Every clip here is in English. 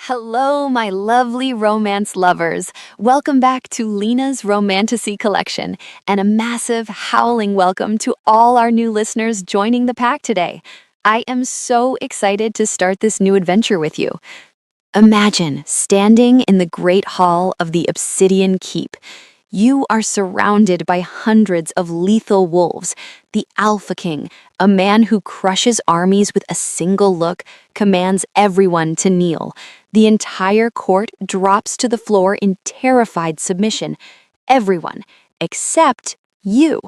Hello, my lovely romance lovers. Welcome back to Lena's Romantasy Collection, and a massive, howling welcome to all our new listeners joining the pack today. I am so excited to start this new adventure with you. Imagine standing in the great hall of the Obsidian Keep. You are surrounded by hundreds of lethal wolves. The Alpha King, a man who crushes armies with a single look, commands everyone to kneel. The entire court drops to the floor in terrified submission. Everyone, except you.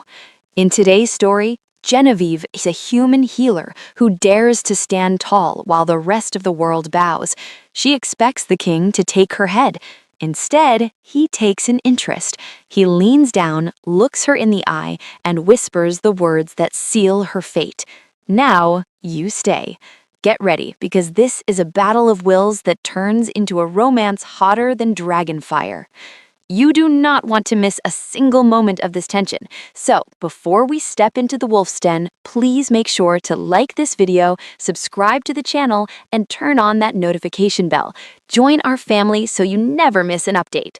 In today's story, Genevieve is a human healer who dares to stand tall while the rest of the world bows. She expects the king to take her head. Instead, he takes an interest. He leans down, looks her in the eye, and whispers the words that seal her fate. Now, you stay. Get ready, because this is a battle of wills that turns into a romance hotter than dragon fire. You do not want to miss a single moment of this tension. So, before we step into the wolf's den, please make sure to like this video, subscribe to the channel, and turn on that notification bell. Join our family so you never miss an update.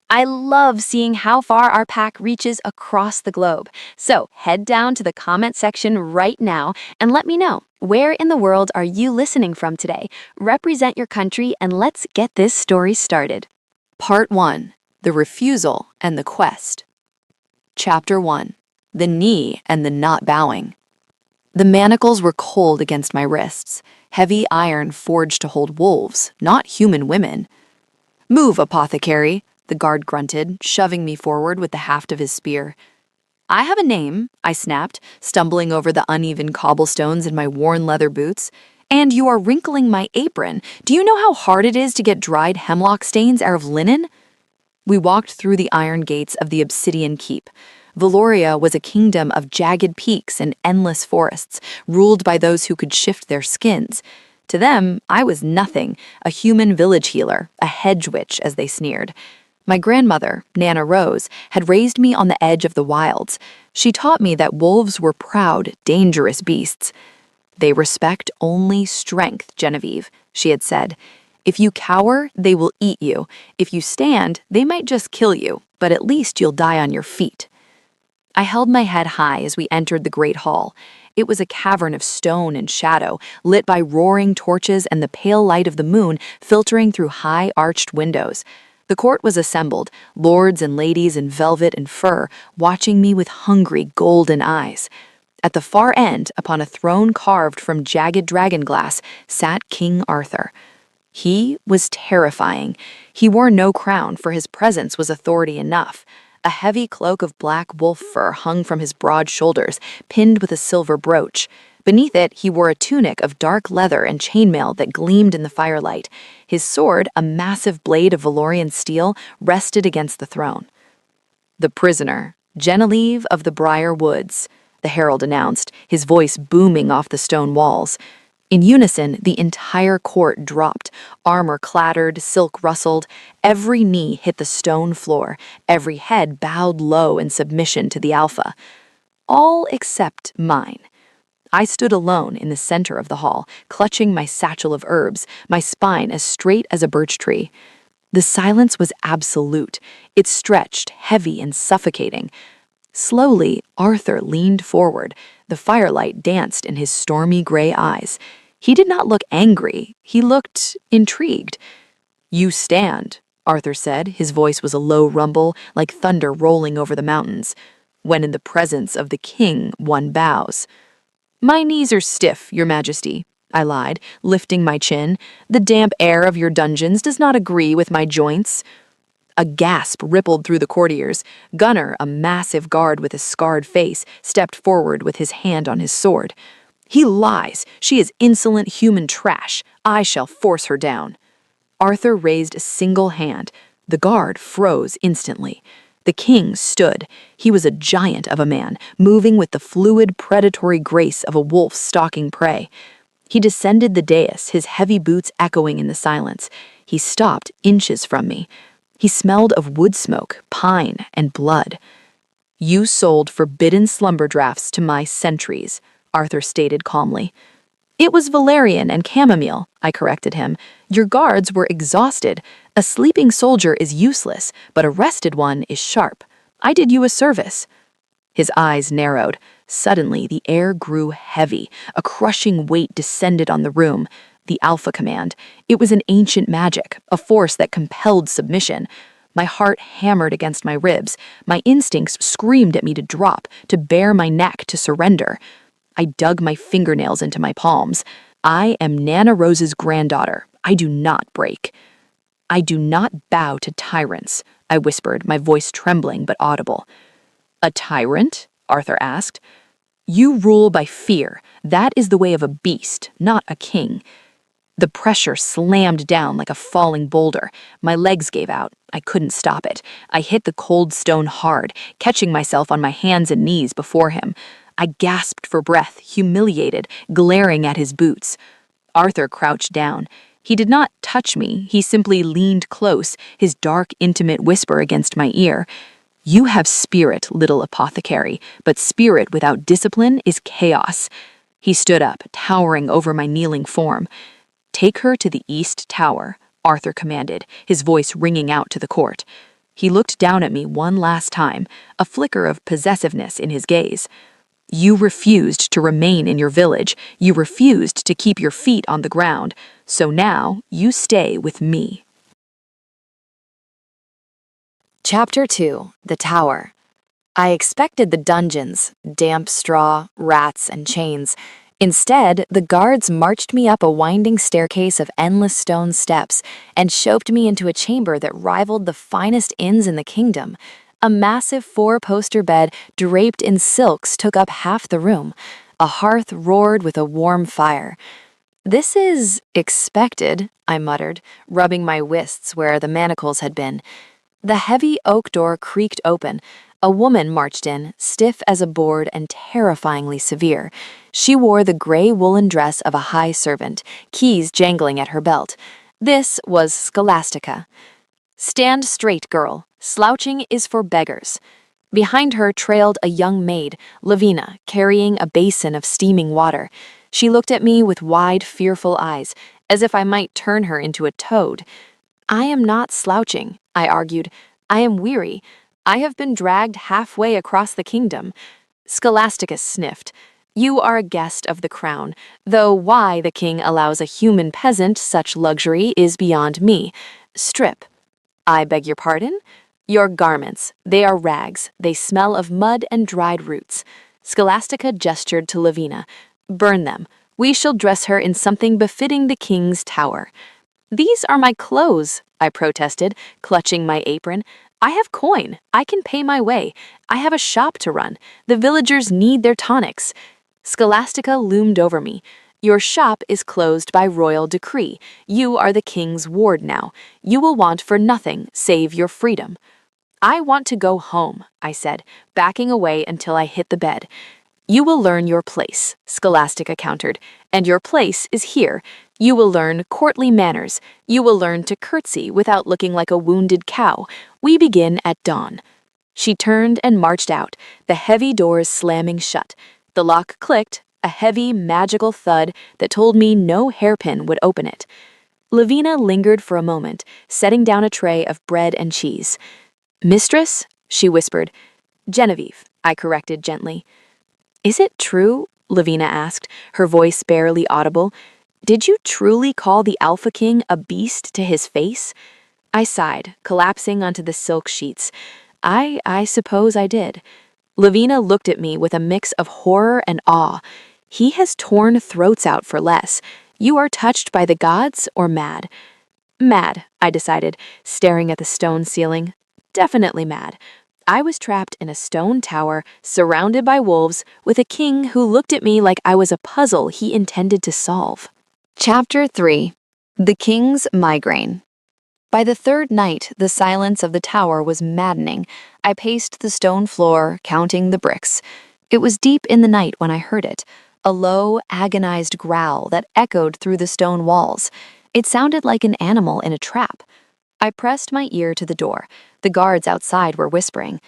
I love seeing how far our pack reaches across the globe. So, head down to the comment section right now and let me know, where in the world are you listening from today? Represent your country and let's get this story started. Part 1. The Refusal and the Quest. Chapter 1. The Knee and the Not Bowing. The manacles were cold against my wrists, heavy iron forged to hold wolves, not human women. "Move, apothecary," the guard grunted, shoving me forward with the haft of his spear. "I have a name," I snapped, stumbling over the uneven cobblestones in my worn leather boots. "And you are wrinkling my apron. Do you know how hard it is to get dried hemlock stains out of linen?" We walked through the iron gates of the Obsidian Keep. Valoria was a kingdom of jagged peaks and endless forests, ruled by those who could shift their skins. To them, I was nothing, a human village healer, a hedge witch, as they sneered. My grandmother, Nana Rose, had raised me on the edge of the wilds. She taught me that wolves were proud, dangerous beasts. "They respect only strength, Genevieve," she had said. "If you cower, they will eat you. If you stand, they might just kill you, but at least you'll die on your feet." I held my head high as we entered the great hall. It was a cavern of stone and shadow, lit by roaring torches and the pale light of the moon filtering through high arched windows. The court was assembled, lords and ladies in velvet and fur, watching me with hungry golden eyes. At the far end, upon a throne carved from jagged dragon glass, sat King Arthur. He was terrifying. He wore no crown, for his presence was authority enough. A heavy cloak of black wolf fur hung from his broad shoulders, pinned with a silver brooch. Beneath it, he wore a tunic of dark leather and chainmail that gleamed in the firelight. His sword, a massive blade of Valorian steel, rested against the throne. "The prisoner, Genevieve of the Briar Woods," the herald announced, his voice booming off the stone walls. In unison, the entire court dropped. Armor clattered, silk rustled. Every knee hit the stone floor. Every head bowed low in submission to the Alpha. All except mine. I stood alone in the center of the hall, clutching my satchel of herbs, my spine as straight as a birch tree. The silence was absolute. It stretched, heavy and suffocating. Slowly, Arthur leaned forward. The firelight danced in his stormy gray eyes. He did not look angry. He looked intrigued. "You stand," Arthur said. His voice was a low rumble, like thunder rolling over the mountains. "When in the presence of the king, one bows." "My knees are stiff, Your Majesty," I lied, lifting my chin. "The damp air of your dungeons does not agree with my joints." A gasp rippled through the courtiers. Gunnar, a massive guard with a scarred face, stepped forward with his hand on his sword. "He lies. She is insolent human trash. I shall force her down." Arthur raised a single hand. The guard froze instantly. The king stood. He was a giant of a man, moving with the fluid, predatory grace of a wolf stalking prey. He descended the dais, his heavy boots echoing in the silence. He stopped inches from me. He smelled of wood smoke, pine, and blood. "You sold forbidden slumber drafts to my sentries," Arthur stated calmly. It was valerian and chamomile, I corrected him. Your guards were exhausted. A sleeping soldier is useless, but a rested one is sharp. I did you a service. His eyes narrowed. Suddenly, the air grew heavy. A crushing weight descended on the room. The Alpha Command. It was an ancient magic, a force that compelled submission. My heart hammered against my ribs. My instincts screamed at me to drop, to bare my neck, to surrender. I dug my fingernails into my palms. I am Nana Rose's granddaughter. I do not break. I do not bow to tyrants, I whispered, my voice trembling but audible. A tyrant? Arthur asked. You rule by fear. That is the way of a beast, not a king. The pressure slammed down like a falling boulder. My legs gave out. I couldn't stop it. I hit the cold stone hard, catching myself on my hands and knees before him. I gasped for breath, humiliated, glaring at his boots. Arthur crouched down. He did not touch me. He simply leaned close, his dark, intimate whisper against my ear. You have spirit, little apothecary, but spirit without discipline is chaos. He stood up, towering over my kneeling form. Take her to the East Tower, Arthur commanded, his voice ringing out to the court. He looked down at me one last time, a flicker of possessiveness in his gaze. You refused to remain in your village. You refused to keep your feet on the ground. So now you stay with me. Chapter 2: The Tower. I expected the dungeons, damp straw, rats, and chains. Instead, the guards marched me up a winding staircase of endless stone steps and shoved me into a chamber that rivaled the finest inns in the kingdom. A massive four-poster bed draped in silks took up half the room. A hearth roared with a warm fire. This is expected, I muttered, rubbing my wrists where the manacles had been. The heavy oak door creaked open. A woman marched in, stiff as a board and terrifyingly severe. She wore the gray woolen dress of a high servant, keys jangling at her belt. This was Scholastica. Stand straight, girl. Slouching is for beggars. Behind her trailed a young maid, Lavina, carrying a basin of steaming water. She looked at me with wide, fearful eyes, as if I might turn her into a toad. I am not slouching, I argued. I am weary. I have been dragged halfway across the kingdom. Scholastica sniffed. You are a guest of the crown, though why the king allows a human peasant such luxury is beyond me. Strip. I beg your pardon? Your garments. They are rags. They smell of mud and dried roots. Scholastica gestured to Lavina. Burn them. We shall dress her in something befitting the king's tower. These are my clothes, I protested, clutching my apron. I have coin. I can pay my way. I have a shop to run. The villagers need their tonics. Scholastica loomed over me. Your shop is closed by royal decree. You are the king's ward now. You will want for nothing save your freedom. I want to go home, I said, backing away until I hit the bed. You will learn your place, Scholastica countered, and your place is here. You will learn courtly manners. You will learn to curtsy without looking like a wounded cow. We begin at dawn. She turned and marched out, the heavy doors slamming shut. The lock clicked, a heavy, magical thud that told me no hairpin would open it. Lavina lingered for a moment, setting down a tray of bread and cheese. Mistress, she whispered. Genevieve, I corrected gently. Is it true? Lavina asked, her voice barely audible. Did you truly call the Alpha King a beast to his face? I sighed, collapsing onto the silk sheets. I suppose I did. Lavina looked at me with a mix of horror and awe. He has torn throats out for less. You are touched by the gods or mad? Mad, I decided, staring at the stone ceiling. Definitely mad. I was trapped in a stone tower, surrounded by wolves, with a king who looked at me like I was a puzzle he intended to solve. Chapter 3: The King's Migraine. By the third night, the silence of the tower was maddening. I paced the stone floor, counting the bricks. It was deep in the night when I heard it, a low, agonized growl that echoed through the stone walls. It sounded like an animal in a trap. I pressed my ear to the door. The guards outside were whispering.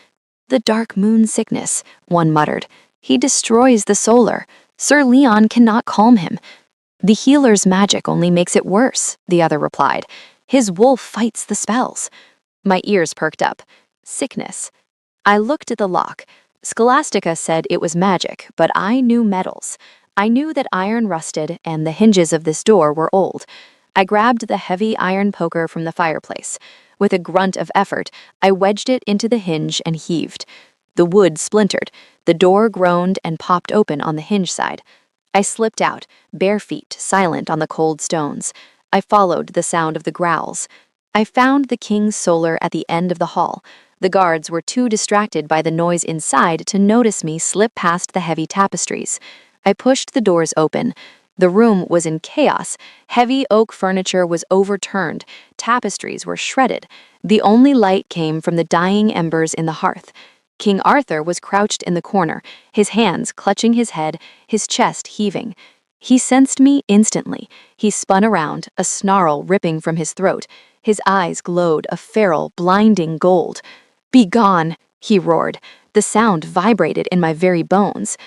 The dark moon sickness, one muttered. He destroys the solar. Sir Leon cannot calm him. The healer's magic only makes it worse, the other replied. His wolf fights the spells. My ears perked up. Sickness. I looked at the lock. Scholastica said it was magic, but I knew metals. I knew that iron rusted and the hinges of this door were old. I grabbed the heavy iron poker from the fireplace. With a grunt of effort, I wedged it into the hinge and heaved. The wood splintered. The door groaned and popped open on the hinge side. I slipped out, bare feet, silent on the cold stones. I followed the sound of the growls. I found the king's solar at the end of the hall. The guards were too distracted by the noise inside to notice me slip past the heavy tapestries. I pushed the doors open. The room was in chaos. Heavy oak furniture was overturned. Tapestries were shredded. The only light came from the dying embers in the hearth. King Arthur was crouched in the corner, his hands clutching his head, his chest heaving. He sensed me instantly. He spun around, a snarl ripping from his throat. His eyes glowed a feral, blinding gold. "Begone!" he roared. The sound vibrated in my very bones.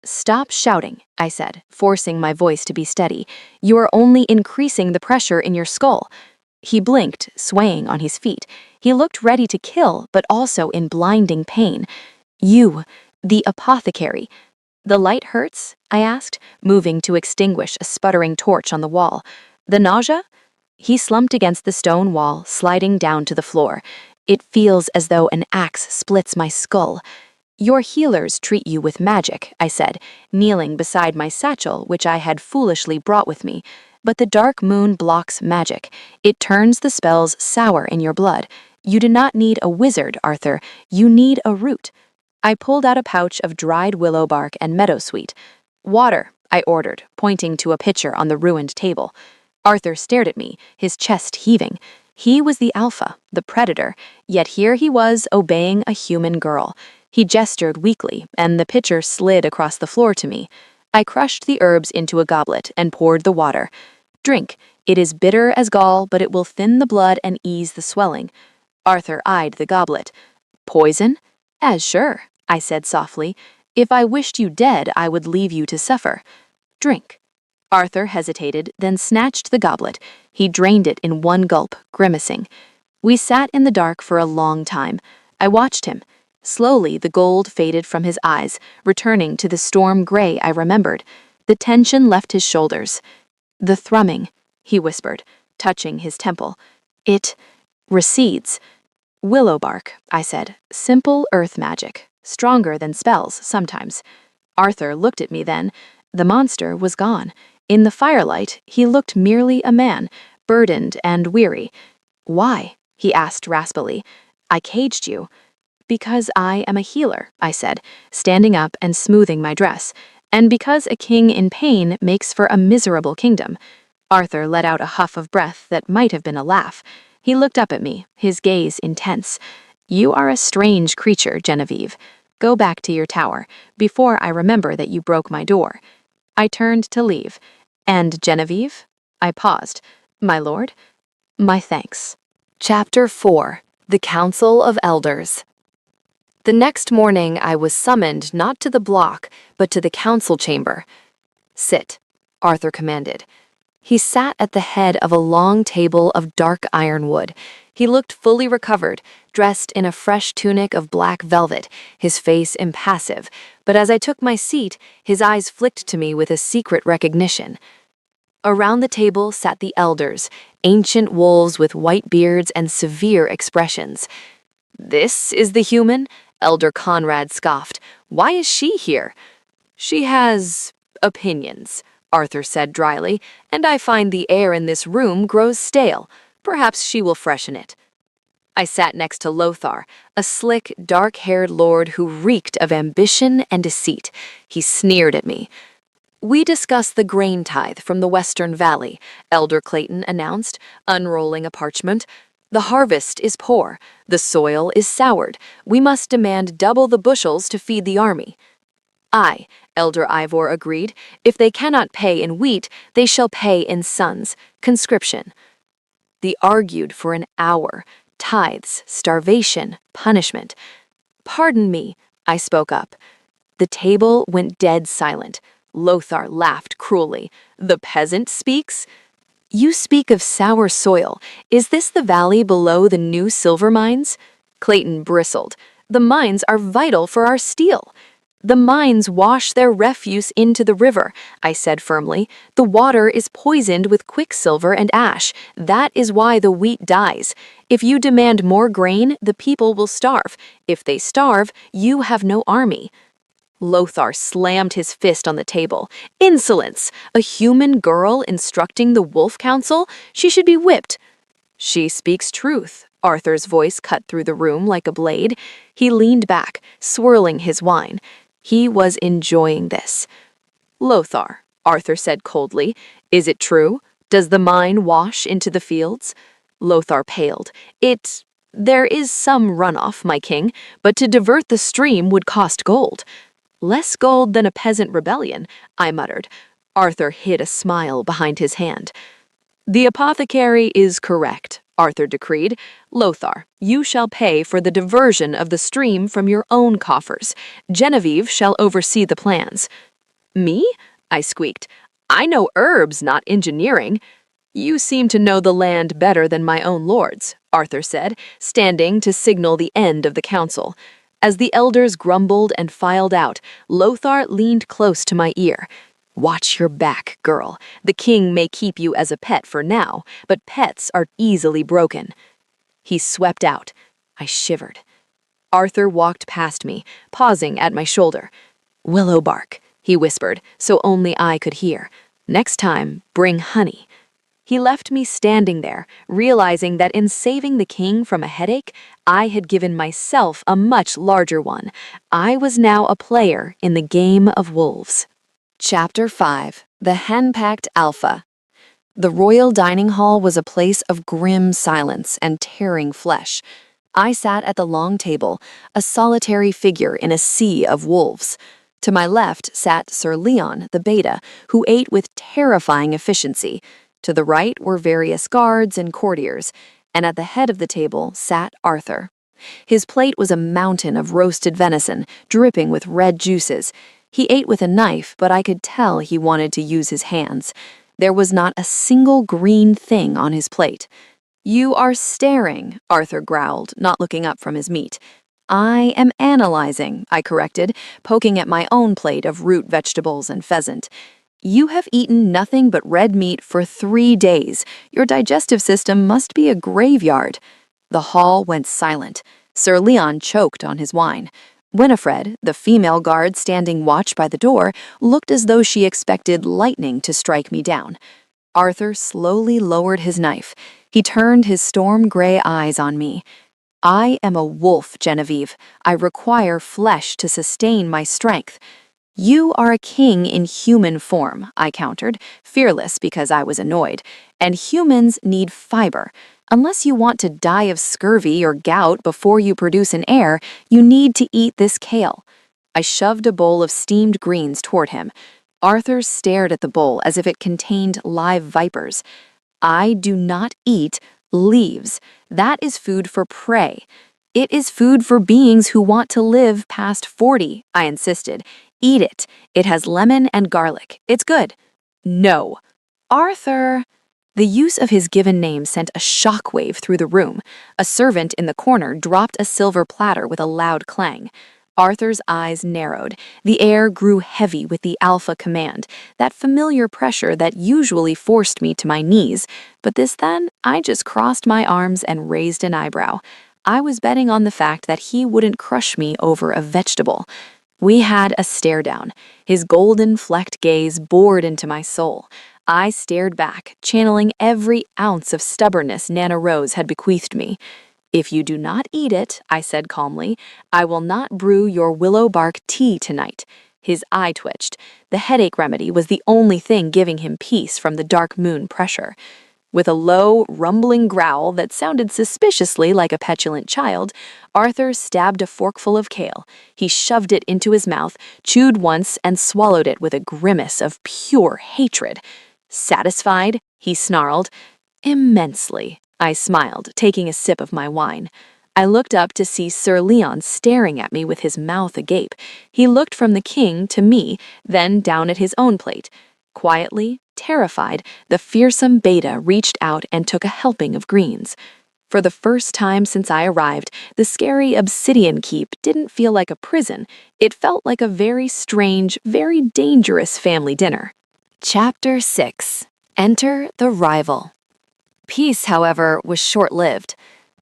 "Stop shouting," I said, forcing my voice to be steady. "You are only increasing the pressure in your skull." He blinked, swaying on his feet. He looked ready to kill, but also in blinding pain. "You, the apothecary." "The light hurts?" I asked, moving to extinguish a sputtering torch on the wall. "The nausea?" He slumped against the stone wall, sliding down to the floor. "It feels as though an axe splits my skull." "Your healers treat you with magic," I said, kneeling beside my satchel, which I had foolishly brought with me. "But the dark moon blocks magic. It turns the spells sour in your blood. You do not need a wizard, Arthur. You need a root." I pulled out a pouch of dried willow bark and meadowsweet. "Water," I ordered, pointing to a pitcher on the ruined table. Arthur stared at me, his chest heaving. He was the alpha, the predator, yet here he was obeying a human girl. He gestured weakly, and the pitcher slid across the floor to me. I crushed the herbs into a goblet and poured the water. "Drink. It is bitter as gall, but it will thin the blood and ease the swelling." Arthur eyed the goblet. "Poison?" "As sure," I said softly. "If I wished you dead, I would leave you to suffer." "Drink." Arthur hesitated, then snatched the goblet. He drained it in one gulp, grimacing. We sat in the dark for a long time. I watched him. Slowly, the gold faded from his eyes, returning to the storm gray I remembered. The tension left his shoulders. "The thrumming," he whispered, touching his temple. "It recedes." "Willow bark," I said. "Simple earth magic. Stronger than spells, sometimes." Arthur looked at me then. The monster was gone. In the firelight, he looked merely a man, burdened and weary. "Why?" he asked raspily. "I caged you." "Because I am a healer," I said, standing up and smoothing my dress, "and because a king in pain makes for a miserable kingdom." Arthur let out a huff of breath that might have been a laugh. He looked up at me, his gaze intense. "You are a strange creature, Genevieve. Go back to your tower, before I remember that you broke my door." I turned to leave. "And Genevieve?" I paused. "My lord?" "My thanks." Chapter 4. The Council of Elders. The next morning I was summoned not to the block, but to the council chamber. "Sit," Arthur commanded. He sat at the head of a long table of dark ironwood. He looked fully recovered, dressed in a fresh tunic of black velvet, his face impassive, but as I took my seat, his eyes flicked to me with a secret recognition. Around the table sat the elders, ancient wolves with white beards and severe expressions. "This is the human?" Elder Conrad scoffed. "Why is she here?" "She has opinions," Arthur said dryly, "and I find the air in this room grows stale. Perhaps she will freshen it." I sat next to Lothar, a slick, dark-haired lord who reeked of ambition and deceit. He sneered at me. "We discuss the grain tithe from the Western Valley," Elder Clayton announced, unrolling a parchment. "The harvest is poor. The soil is soured. We must demand double the bushels to feed the army." "Aye," Elder Ivor agreed. "If they cannot pay in wheat, they shall pay in sons. Conscription." They argued for an hour. Tithes, starvation, punishment. "Pardon me," I spoke up. The table went dead silent. Lothar laughed cruelly. The peasant speaks? You speak of sour soil. Is this the valley below the new silver mines? Clayton bristled. The mines are vital for our steel. The mines wash their refuse into the river, I said firmly. The water is poisoned with quicksilver and ash. That is why the wheat dies. If you demand more grain, the people will starve. If they starve, you have no army. Lothar slammed his fist on the table. Insolence! A human girl instructing the Wolf Council? She should be whipped. She speaks truth. Arthur's voice cut through the room like a blade. He leaned back, swirling his wine. He was enjoying this. Lothar, Arthur said coldly, is it true? Does the mine wash into the fields? Lothar paled. There is some runoff, my king, but to divert the stream would cost gold. Less gold than a peasant rebellion, I muttered. Arthur hid a smile behind his hand. The apothecary is correct, Arthur decreed. Lothar, you shall pay for the diversion of the stream from your own coffers. Genevieve shall oversee the plans. Me? I squeaked. I know herbs, not engineering. You seem to know the land better than my own lords, Arthur said, standing to signal the end of the council. As the elders grumbled and filed out, Lothar leaned close to my ear. Watch your back, girl. The king may keep you as a pet for now, but pets are easily broken. He swept out. I shivered. Arthur walked past me, pausing at my shoulder. Willow bark, he whispered, so only I could hear. Next time, bring honey. He left me standing there, realizing that in saving the king from a headache, I had given myself a much larger one. I was now a player in the game of wolves. Chapter 5. The Hen-Packed Alpha. The royal dining hall was a place of grim silence and tearing flesh. I sat at the long table, a solitary figure in a sea of wolves. To my left sat Sir Leon, the beta, who ate with terrifying efficiency. To the right were various guards and courtiers, and at the head of the table sat Arthur. His plate was a mountain of roasted venison, dripping with red juices. He ate with a knife, but I could tell he wanted to use his hands. There was not a single green thing on his plate. You are staring, Arthur growled, not looking up from his meat. I am analyzing, I corrected, poking at my own plate of root vegetables and pheasant. You have eaten nothing but red meat for 3 days. Your digestive system must be a graveyard. The hall went silent. Sir Leon choked on his wine. Winifred, the female guard standing watch by the door, looked as though she expected lightning to strike me down. Arthur slowly lowered his knife. He turned his storm-gray eyes on me. I am a wolf, Genevieve. I require flesh to sustain my strength. You are a king in human form, I countered, fearless because I was annoyed, and humans need fiber. Unless you want to die of scurvy or gout before you produce an heir, you need to eat this kale. I shoved a bowl of steamed greens toward him. Arthur stared at the bowl as if it contained live vipers. I do not eat leaves. That is food for prey. It is food for beings who want to live past 40, I insisted. Eat it. It has lemon and garlic. It's good. No. Arthur. The use of his given name sent a shockwave through the room. A servant in the corner dropped a silver platter with a loud clang. Arthur's eyes narrowed. The air grew heavy with the alpha command, that familiar pressure that usually forced me to my knees. But this then, I just crossed my arms and raised an eyebrow. I was betting on the fact that he wouldn't crush me over a vegetable. We had a stare-down. His golden-flecked gaze bored into my soul. I stared back, channeling every ounce of stubbornness Nana Rose had bequeathed me. If you do not eat it, I said calmly, I will not brew your willow bark tea tonight. His eye twitched. The headache remedy was the only thing giving him peace from the dark moon pressure. With a low, rumbling growl that sounded suspiciously like a petulant child, Arthur stabbed a forkful of kale. He shoved it into his mouth, chewed once, and swallowed it with a grimace of pure hatred. Satisfied? He snarled. Immensely, I smiled, taking a sip of my wine. I looked up to see Sir Leon staring at me with his mouth agape. He looked from the king to me, then down at his own plate. Quietly, terrified, the fearsome Beta reached out and took a helping of greens. For the first time since I arrived, the scary Obsidian Keep didn't feel like a prison. It felt like a very strange, very dangerous family dinner. Chapter 6. Enter the Rival. Peace, however, was short-lived.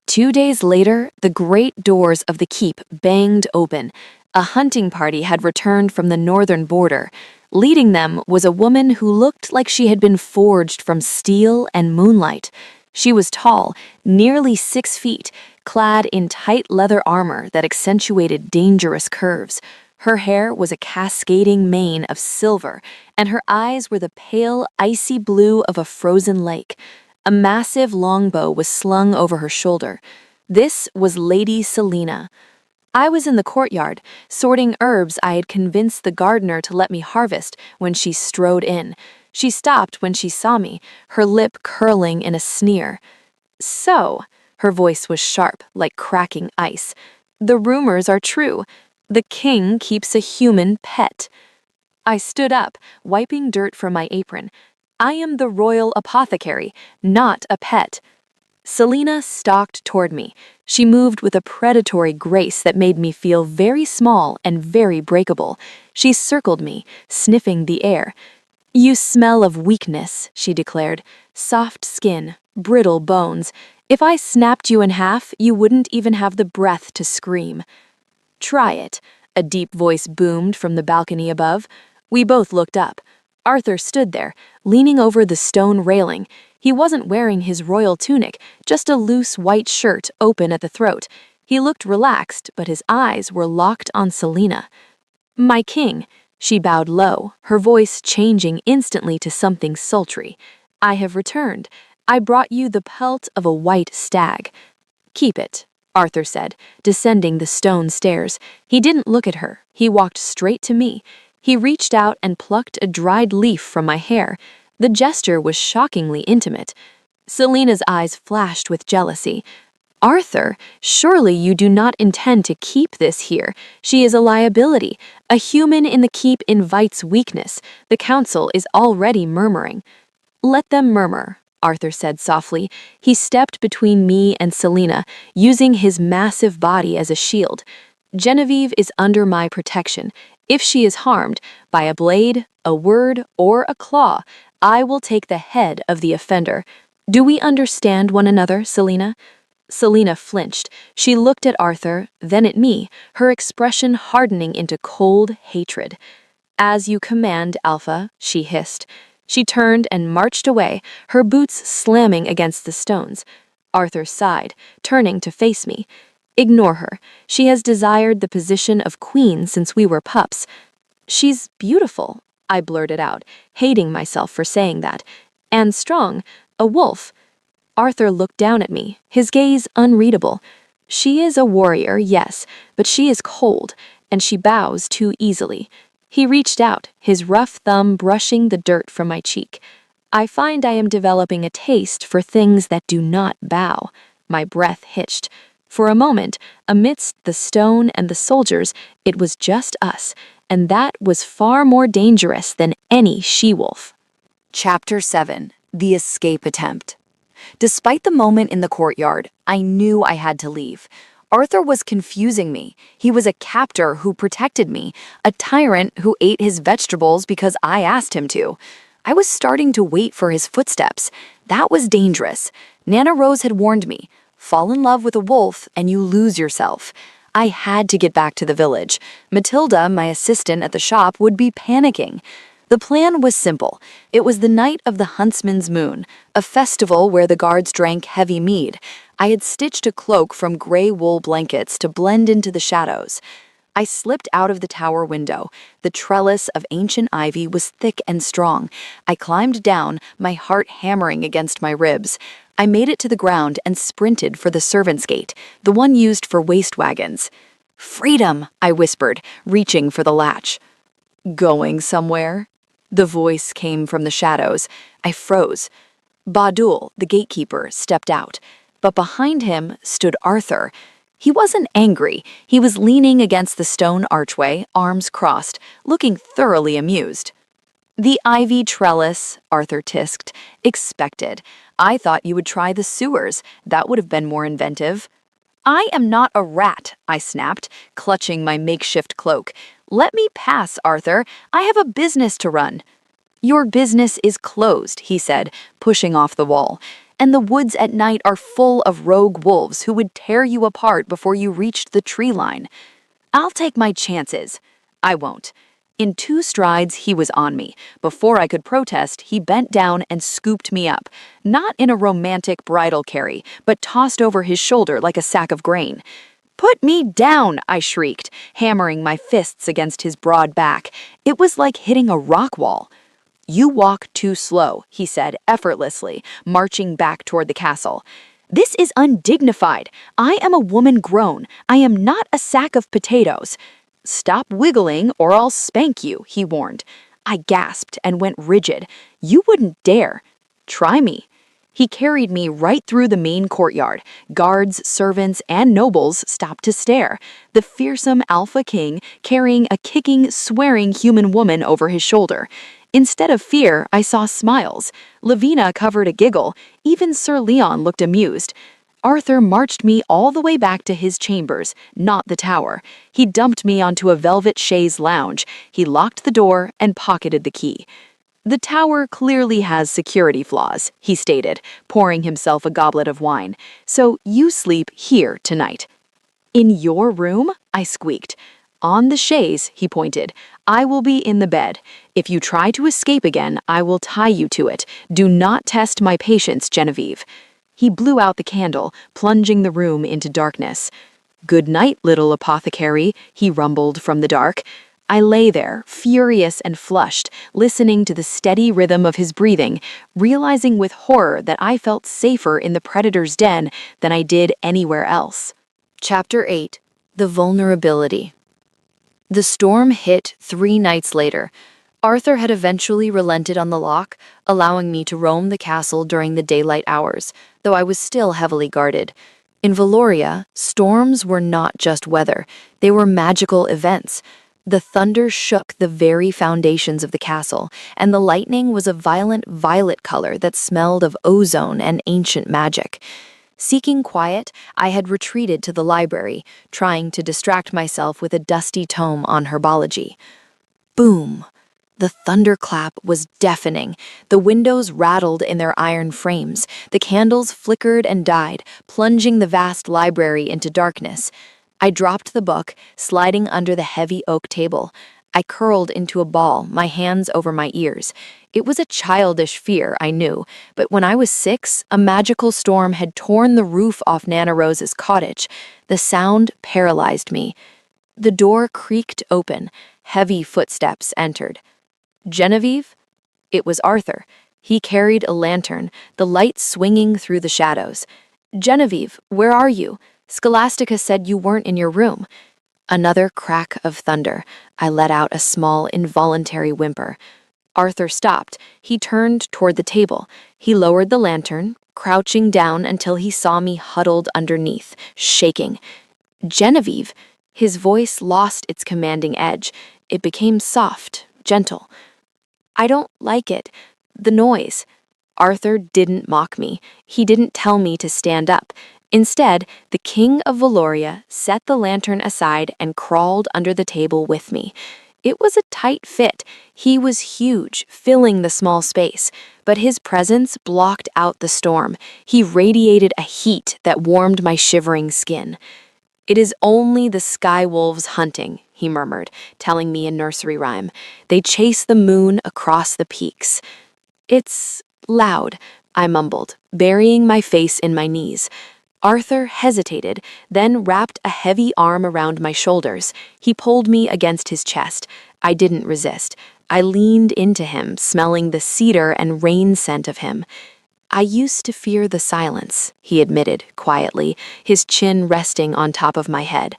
2 days later, the great doors of the keep banged open. A hunting party had returned from the northern border. Leading them was a woman who looked like she had been forged from steel and moonlight. She was tall, nearly 6 feet, clad in tight leather armor that accentuated dangerous curves. Her hair was a cascading mane of silver, and her eyes were the pale, icy blue of a frozen lake. A massive longbow was slung over her shoulder. This was Lady Selena. I was in the courtyard, sorting herbs I had convinced the gardener to let me harvest when she strode in. She stopped when she saw me, her lip curling in a sneer. "So," her voice was sharp, like cracking ice, "the rumors are true. The king keeps a human pet." I stood up, wiping dirt from my apron. "I am the royal apothecary, not a pet." Selena stalked toward me. She moved with a predatory grace that made me feel very small and very breakable. She circled me, sniffing the air. "You smell of weakness," she declared. "Soft skin, brittle bones. If I snapped you in half, you wouldn't even have the breath to scream." "Try it," a deep voice boomed from the balcony above. We both looked up. Arthur stood there, leaning over the stone railing. He wasn't wearing his royal tunic, just a loose white shirt open at the throat. He looked relaxed, but his eyes were locked on Selena. "My king," she bowed low, her voice changing instantly to something sultry. "I have returned. I brought you the pelt of a white stag." "Keep it," Arthur said, descending the stone stairs. He didn't look at her. He walked straight to me. He reached out and plucked a dried leaf from my hair. The gesture was shockingly intimate. Selena's eyes flashed with jealousy. "Arthur, surely you do not intend to keep this here. She is a liability. A human in the keep invites weakness. The council is already murmuring." "Let them murmur," Arthur said softly. He stepped between me and Selena, using his massive body as a shield. "Genevieve is under my protection. If she is harmed by a blade, a word, or a claw, I will take the head of the offender. Do we understand one another, Selena?" Selena flinched. She looked at Arthur, then at me, her expression hardening into cold hatred. "As you command, Alpha," she hissed. She turned and marched away, her boots slamming against the stones. Arthur sighed, turning to face me. "Ignore her. She has desired the position of queen since we were pups." "She's beautiful," I blurted out, hating myself for saying that. "And strong. A wolf." Arthur looked down at me, his gaze unreadable. "She is a warrior, yes, but she is cold, and she bows too easily." He reached out, his rough thumb brushing the dirt from my cheek. "I find I am developing a taste for things that do not bow." My breath hitched. For a moment, amidst the stone and the soldiers, it was just us, and that was far more dangerous than any she-wolf. Chapter 7. The Escape Attempt. Despite the moment in the courtyard, I knew I had to leave. Arthur was confusing me. He was a captor who protected me, a tyrant who ate his vegetables because I asked him to. I was starting to wait for his footsteps. That was dangerous. Nana Rose had warned me, fall in love with a wolf and you lose yourself. I had to get back to the village. Matilda, my assistant at the shop, would be panicking. The plan was simple. It was the night of the Huntsman's Moon, a festival where the guards drank heavy mead. I had stitched a cloak from gray wool blankets to blend into the shadows. I slipped out of the tower window. The trellis of ancient ivy was thick and strong. I climbed down, my heart hammering against my ribs. I made it to the ground and sprinted for the servants' gate, the one used for waste wagons. "Freedom," I whispered, reaching for the latch. "Going somewhere?" The voice came from the shadows. I froze. Badul, the gatekeeper, stepped out, but behind him stood Arthur. He wasn't angry. He was leaning against the stone archway, arms crossed, looking thoroughly amused. "The ivy trellis," Arthur tisked. "Expected. I thought you would try the sewers. That would have been more inventive." "I am not a rat," I snapped, clutching my makeshift cloak. "Let me pass, Arthur. I have a business to run." "Your business is closed," he said, pushing off the wall. "And the woods at night are full of rogue wolves who would tear you apart before you reached the tree line." "I'll take my chances." "I won't." In 2 strides, he was on me. Before I could protest, he bent down and scooped me up, not in a romantic bridal carry, but tossed over his shoulder like a sack of grain. "Put me down!" I shrieked, hammering my fists against his broad back. It was like hitting a rock wall. "You walk too slow," he said effortlessly, marching back toward the castle. "This is undignified. I am a woman grown. I am not a sack of potatoes." "Stop wiggling or I'll spank you," he warned. I gasped and went rigid. "You wouldn't dare." "Try me." He carried me right through the main courtyard. Guards, servants, and nobles stopped to stare. The fearsome Alpha King carrying a kicking, swearing human woman over his shoulder. Instead of fear, I saw smiles. Lavina covered a giggle. Even Sir Leon looked amused. Arthur marched me all the way back to his chambers, not the tower. He dumped me onto a velvet chaise lounge. He locked the door and pocketed the key. "The tower clearly has security flaws," he stated, pouring himself a goblet of wine. "So you sleep here tonight." "In your room?" I squeaked. "On the chaise," he pointed. "I will be in the bed. If you try to escape again, I will tie you to it. Do not test my patience, Genevieve." He blew out the candle, plunging the room into darkness. "Good night, little apothecary," he rumbled from the dark. I lay there, furious and flushed, listening to the steady rhythm of his breathing, realizing with horror that I felt safer in the predator's den than I did anywhere else. Chapter 8. The Vulnerability. The storm hit 3 nights later. Arthur had eventually relented on the lock, allowing me to roam the castle during the daylight hours, though I was still heavily guarded. In Valoria, storms were not just weather, they were magical events. The thunder shook the very foundations of the castle, and the lightning was a violent violet color that smelled of ozone and ancient magic. Seeking quiet, I had retreated to the library, trying to distract myself with a dusty tome on herbology. Boom! The thunderclap was deafening. The windows rattled in their iron frames. The candles flickered and died, plunging the vast library into darkness. I dropped the book, sliding under the heavy oak table. I curled into a ball, my hands over my ears. It was a childish fear, I knew, but when I was 6, a magical storm had torn the roof off Nana Rose's cottage. The sound paralyzed me. The door creaked open. Heavy footsteps entered. "Genevieve?" It was Arthur. He carried a lantern, the light swinging through the shadows. "Genevieve, where are you? Scholastica said you weren't in your room." Another crack of thunder. I let out a small, involuntary whimper. Arthur stopped. He turned toward the table. He lowered the lantern, crouching down until he saw me huddled underneath, shaking. "Genevieve?" His voice lost its commanding edge. It became soft, gentle. "I don't like it. The noise." Arthur didn't mock me. He didn't tell me to stand up. Instead, the King of Valoria set the lantern aside and crawled under the table with me. It was a tight fit. He was huge, filling the small space, but his presence blocked out the storm. He radiated a heat that warmed my shivering skin. "It is only the sky wolves hunting," he murmured, telling me a nursery rhyme. "They chase the moon across the peaks." "It's loud," I mumbled, burying my face in my knees. Arthur hesitated, then wrapped a heavy arm around my shoulders. He pulled me against his chest. I didn't resist. I leaned into him, smelling the cedar and rain scent of him. "I used to fear the silence," he admitted quietly, his chin resting on top of my head.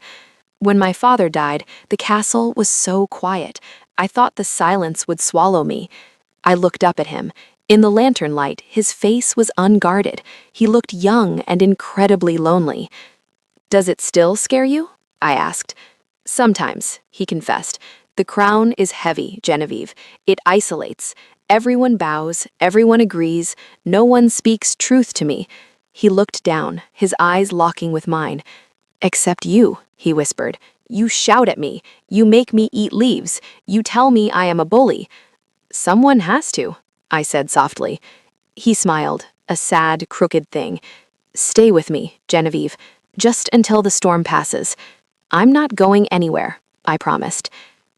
"When my father died, the castle was so quiet. I thought the silence would swallow me." I looked up at him. In the lantern light, his face was unguarded. He looked young and incredibly lonely. Does it still scare you? I asked. Sometimes, he confessed. The crown is heavy, Genevieve. It isolates. Everyone bows, everyone agrees, no one speaks truth to me. He looked down, his eyes locking with mine. Except you, he whispered. You shout at me. You make me eat leaves. You tell me I am a bully. Someone has to, I said softly. He smiled, a sad, crooked thing. Stay with me, Genevieve, just until the storm passes. I'm not going anywhere, I promised.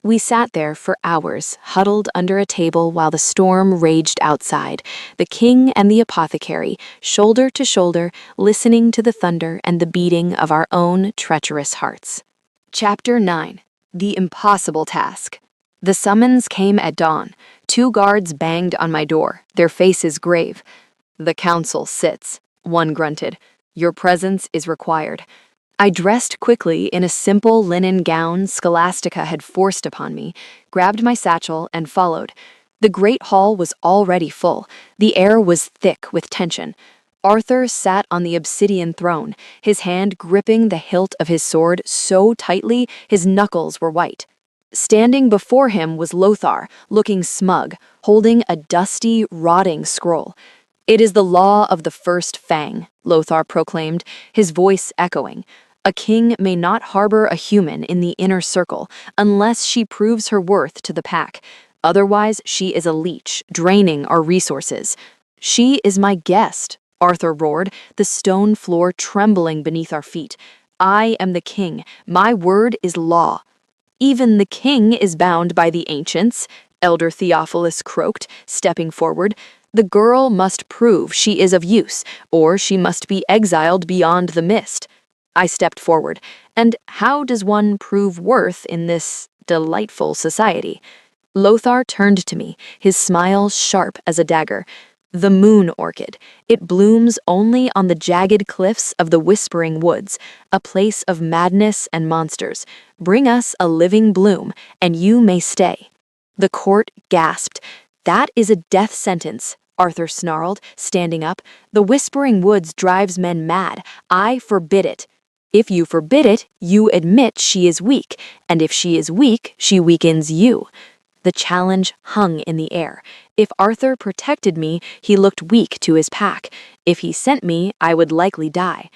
We sat there for hours, huddled under a table while the storm raged outside, the king and the apothecary, shoulder to shoulder, listening to the thunder and the beating of our own treacherous hearts. Chapter 9. The Impossible Task. The summons came at dawn. 2 guards banged on my door, their faces grave. The council sits, one grunted. Your presence is required. I dressed quickly in a simple linen gown Scholastica had forced upon me, grabbed my satchel, and followed. The great hall was already full. The air was thick with tension. Arthur sat on the obsidian throne, his hand gripping the hilt of his sword so tightly his knuckles were white. Standing before him was Lothar, looking smug, holding a dusty, rotting scroll. It is the law of the first fang, Lothar proclaimed, his voice echoing. A king may not harbor a human in the inner circle unless she proves her worth to the pack. Otherwise, she is a leech, draining our resources. She is my guest, Arthur roared, the stone floor trembling beneath our feet. I am the king. My word is law. Even the king is bound by the ancients, Elder Theophilus croaked, stepping forward. The girl must prove she is of use, or she must be exiled beyond the mist. I stepped forward. And how does one prove worth in this delightful society? Lothar turned to me, his smile sharp as a dagger. The moon orchid. It blooms only on the jagged cliffs of the Whispering Woods, a place of madness and monsters. Bring us a living bloom, and you may stay. The court gasped. That is a death sentence, Arthur snarled, standing up. The Whispering Woods drives men mad. I forbid it. If you forbid it, you admit she is weak, and if she is weak, she weakens you. The challenge hung in the air. If Arthur protected me, he looked weak to his pack. If he sent me, I would likely die.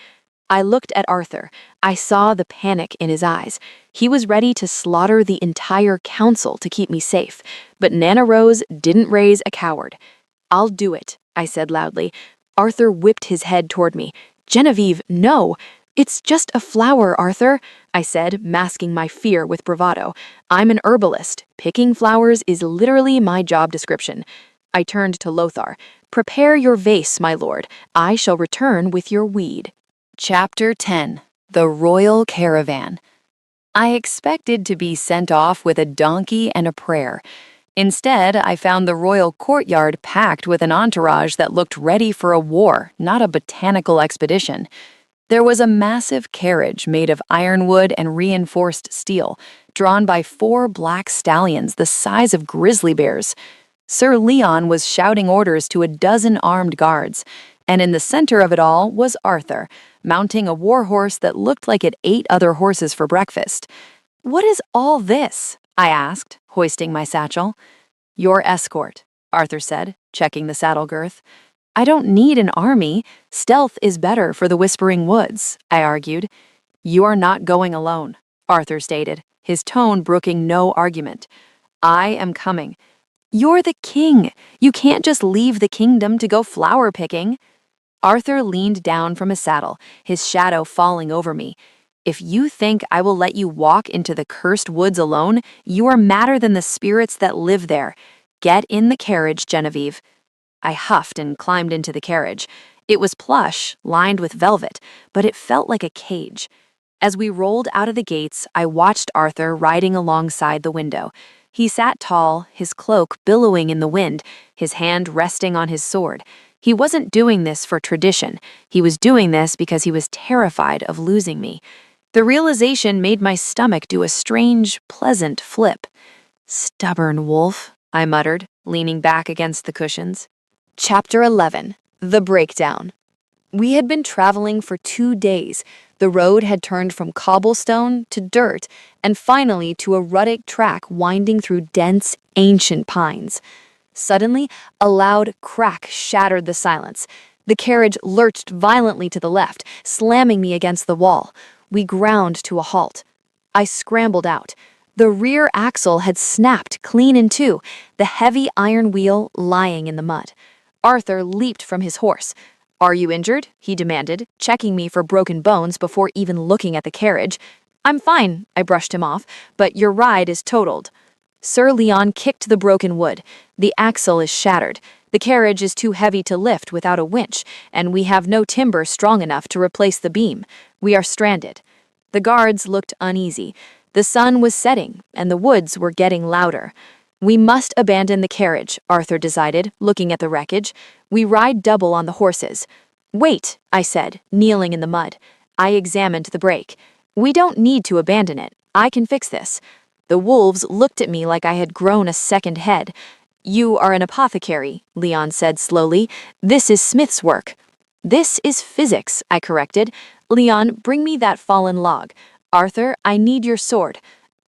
I looked at Arthur. I saw the panic in his eyes. He was ready to slaughter the entire council to keep me safe, but Nana Rose didn't raise a coward. I'll do it, I said loudly. Arthur whipped his head toward me. Genevieve, no! It's just a flower, Arthur, I said, masking my fear with bravado. I'm an herbalist. Picking flowers is literally my job description. I turned to Lothar. Prepare your vase, my lord. I shall return with your weed. Chapter 10. The Royal Caravan. I expected to be sent off with a donkey and a prayer. Instead, I found the royal courtyard packed with an entourage that looked ready for a war, not a botanical expedition. There was a massive carriage made of ironwood and reinforced steel, drawn by 4 black stallions the size of grizzly bears. Sir Leon was shouting orders to a dozen armed guards, and in the center of it all was Arthur, mounting a war horse that looked like it ate other horses for breakfast. What is all this? I asked, hoisting my satchel. Your escort, Arthur said, checking the saddle girth. I don't need an army. Stealth is better for the Whispering Woods, I argued. You are not going alone, Arthur stated, his tone brooking no argument. I am coming. You're the king. You can't just leave the kingdom to go flower picking. Arthur leaned down from his saddle, his shadow falling over me. If you think I will let you walk into the cursed woods alone, you are madder than the spirits that live there. Get in the carriage, Genevieve. I huffed and climbed into the carriage. It was plush, lined with velvet, but it felt like a cage. As we rolled out of the gates, I watched Arthur riding alongside the window. He sat tall, his cloak billowing in the wind, his hand resting on his sword. He wasn't doing this for tradition. He was doing this because he was terrified of losing me. The realization made my stomach do a strange, pleasant flip. Stubborn wolf, I muttered, leaning back against the cushions. Chapter 11. The Breakdown. We had been traveling for 2 days, The road had turned from cobblestone to dirt and finally to a rutted track winding through dense, ancient pines. Suddenly, a loud crack shattered the silence. The carriage lurched violently to the left, slamming me against the wall. We ground to a halt. I scrambled out. The rear axle had snapped clean in two, the heavy iron wheel lying in the mud. Arthur leaped from his horse. "Are you injured?" he demanded, checking me for broken bones before even looking at the carriage. "I'm fine," I brushed him off, "but your ride is totaled." Sir Leon kicked the broken wood. "The axle is shattered. The carriage is too heavy to lift without a winch, and we have no timber strong enough to replace the beam. We are stranded." The guards looked uneasy. The sun was setting, and the woods were getting louder. "We must abandon the carriage," Arthur decided, looking at the wreckage. "We ride double on the horses." "Wait," I said, kneeling in the mud. I examined the brake. "We don't need to abandon it. I can fix this." The wolves looked at me like I had grown a second head. "You are an apothecary," Leon said slowly. "This is Smith's work." "This is physics," I corrected. "Leon, bring me that fallen log. Arthur, I need your sword."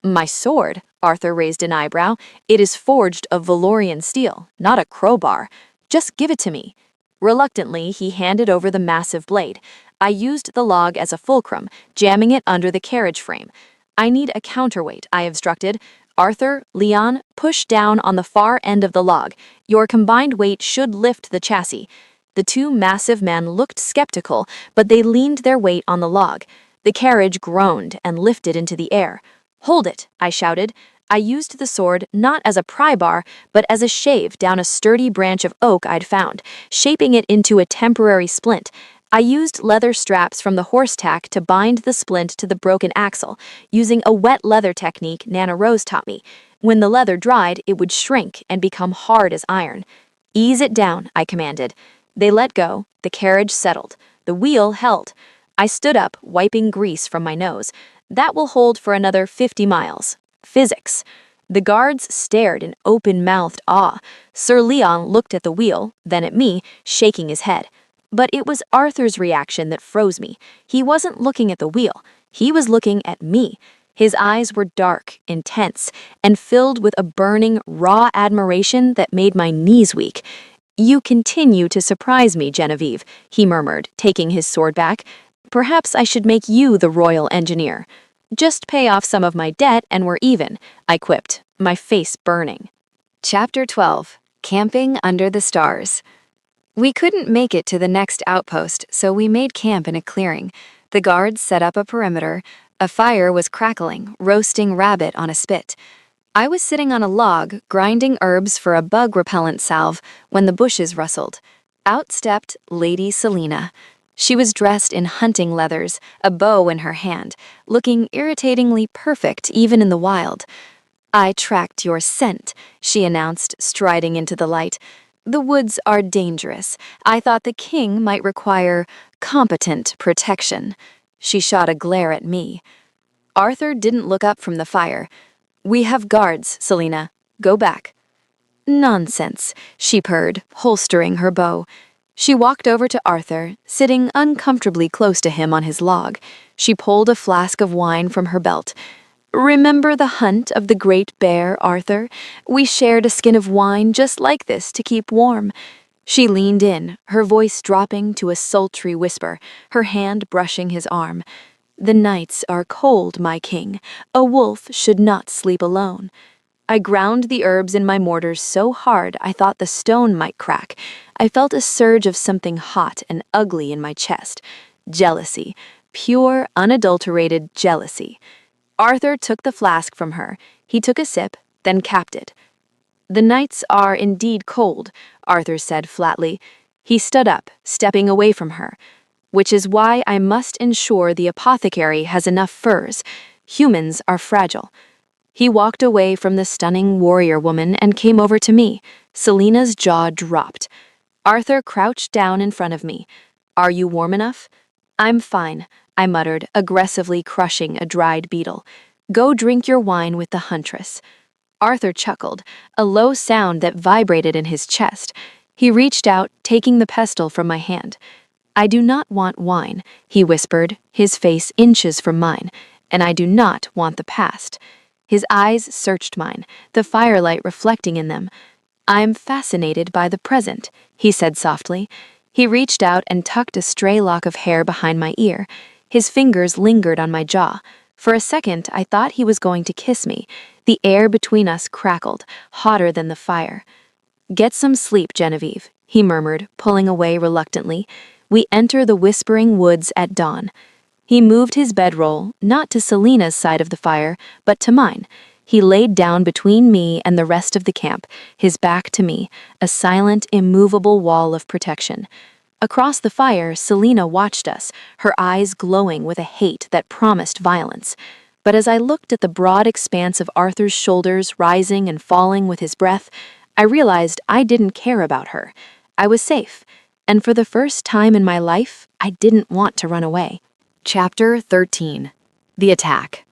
"My sword?" Arthur raised an eyebrow. "It is forged of Valorian steel, not a crowbar. Just give it to me." Reluctantly, he handed over the massive blade. I used the log as a fulcrum, jamming it under the carriage frame. "I need a counterweight," I instructed. "Arthur, Leon, push down on the far end of the log. Your combined weight should lift the chassis." The two massive men looked skeptical, but they leaned their weight on the log. The carriage groaned and lifted into the air. "Hold it," I shouted. I used the sword not as a pry bar, but as a shave down a sturdy branch of oak I'd found, shaping it into a temporary splint. I used leather straps from the horse tack to bind the splint to the broken axle, using a wet leather technique Nana Rose taught me. When the leather dried, it would shrink and become hard as iron. "Ease it down," I commanded. They let go. The carriage settled. The wheel held. I stood up, wiping grease from my nose. "That will hold for another 50 miles. Physics." The guards stared in open-mouthed awe. Sir Leon looked at the wheel, then at me, shaking his head. But it was Arthur's reaction that froze me. He wasn't looking at the wheel. He was looking at me. His eyes were dark, intense, and filled with a burning, raw admiration that made my knees weak. "You continue to surprise me, Genevieve," he murmured, taking his sword back. "Perhaps I should make you the royal engineer." "Just pay off some of my debt and we're even," I quipped, my face burning. Chapter 12. Camping Under the Stars. We couldn't make it to the next outpost, so we made camp in a clearing. The guards set up a perimeter. A fire was crackling, roasting rabbit on a spit. I was sitting on a log, grinding herbs for a bug repellent salve, when the bushes rustled. Out stepped Lady Selena. She was dressed in hunting leathers, a bow in her hand, looking irritatingly perfect even in the wild. "I tracked your scent," she announced, striding into the light. "The woods are dangerous. I thought the king might require competent protection." She shot a glare at me. Arthur didn't look up from the fire. "We have guards, Selena. Go back." "Nonsense," she purred, holstering her bow. She walked over to Arthur, sitting uncomfortably close to him on his log. She pulled a flask of wine from her belt. "Remember the hunt of the great bear, Arthur? We shared a skin of wine just like this to keep warm." She leaned in, her voice dropping to a sultry whisper, her hand brushing his arm. "The nights are cold, my king. A wolf should not sleep alone." I ground the herbs in my mortar so hard I thought the stone might crack. I felt a surge of something hot and ugly in my chest. Jealousy. Pure, unadulterated jealousy. Arthur took the flask from her. He took a sip, then capped it. "The nights are indeed cold," Arthur said flatly. He stood up, stepping away from her. "Which is why I must ensure the apothecary has enough furs. Humans are fragile." He walked away from the stunning warrior woman and came over to me. Selena's jaw dropped. Arthur crouched down in front of me. "Are you warm enough?" "I'm fine," I muttered, aggressively crushing a dried beetle. "Go drink your wine with the huntress." Arthur chuckled, a low sound that vibrated in his chest. He reached out, taking the pestle from my hand. "I do not want wine," he whispered, his face inches from mine, "and I do not want the past." His eyes searched mine, the firelight reflecting in them. "I'm fascinated by the present," he said softly. He reached out and tucked a stray lock of hair behind my ear. His fingers lingered on my jaw. For a second, I thought he was going to kiss me. The air between us crackled, hotter than the fire. "Get some sleep, Genevieve," he murmured, pulling away reluctantly. "We enter the whispering woods at dawn." He moved his bedroll, not to Selena's side of the fire, but to mine. He laid down between me and the rest of the camp, his back to me, a silent, immovable wall of protection. Across the fire, Selena watched us, her eyes glowing with a hate that promised violence. But as I looked at the broad expanse of Arthur's shoulders rising and falling with his breath, I realized I didn't care about her. I was safe, and for the first time in my life, I didn't want to run away. Chapter 13. The Attack.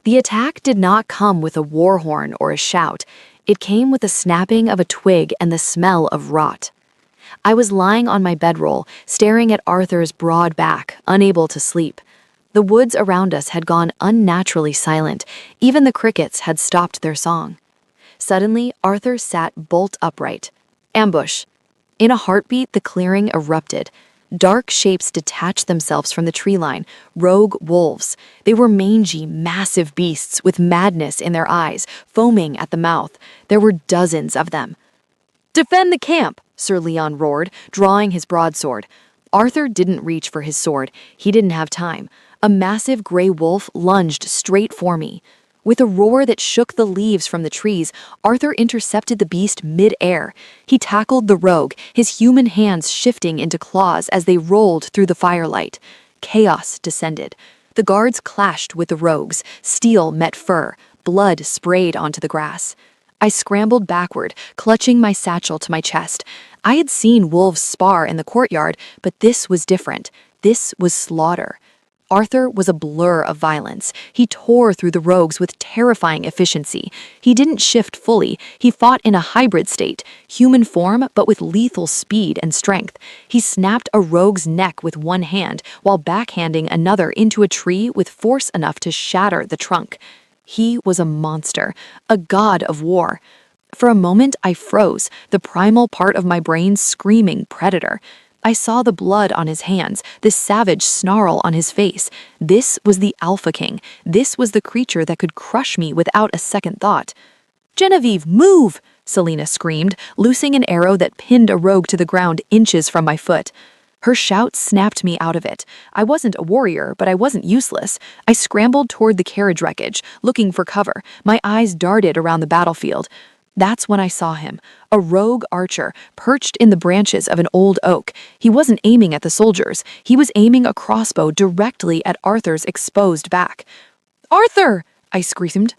The attack did not come with a war horn or a shout. It came with the snapping of a twig and the smell of rot. I was lying on my bedroll, staring at Arthur's broad back, unable to sleep. The woods around us had gone unnaturally silent. Even the crickets had stopped their song. Suddenly, Arthur sat bolt upright. Ambush. In a heartbeat, the clearing erupted. Dark shapes detached themselves from the tree line, rogue wolves. They were mangy, massive beasts with madness in their eyes, foaming at the mouth. There were dozens of them. "Defend the camp!" Sir Leon roared, drawing his broadsword. Arthur didn't reach for his sword. He didn't have time. A massive gray wolf lunged straight for me. With a roar that shook the leaves from the trees, Arthur intercepted the beast mid-air. He tackled the rogue, his human hands shifting into claws as they rolled through the firelight. Chaos descended. The guards clashed with the rogues. Steel met fur. Blood sprayed onto the grass. I scrambled backward, clutching my satchel to my chest. I had seen wolves spar in the courtyard, but this was different. This was slaughter. Arthur was a blur of violence. He tore through the rogues with terrifying efficiency. He didn't shift fully. He fought in a hybrid state, human form but with lethal speed and strength. He snapped a rogue's neck with one hand while backhanding another into a tree with force enough to shatter the trunk. He was a monster, a god of war. For a moment, I froze, the primal part of my brain screaming predator. I saw the blood on his hands, the savage snarl on his face. This was the Alpha King. This was the creature that could crush me without a second thought. "Genevieve, move!" Selena screamed, loosing an arrow that pinned a rogue to the ground inches from my foot. Her shout snapped me out of it. I wasn't a warrior, but I wasn't useless. I scrambled toward the carriage wreckage, looking for cover. My eyes darted around the battlefield. That's when I saw him, a rogue archer, perched in the branches of an old oak. He wasn't aiming at the soldiers. He was aiming a crossbow directly at Arthur's exposed back. "Arthur!" I screamed.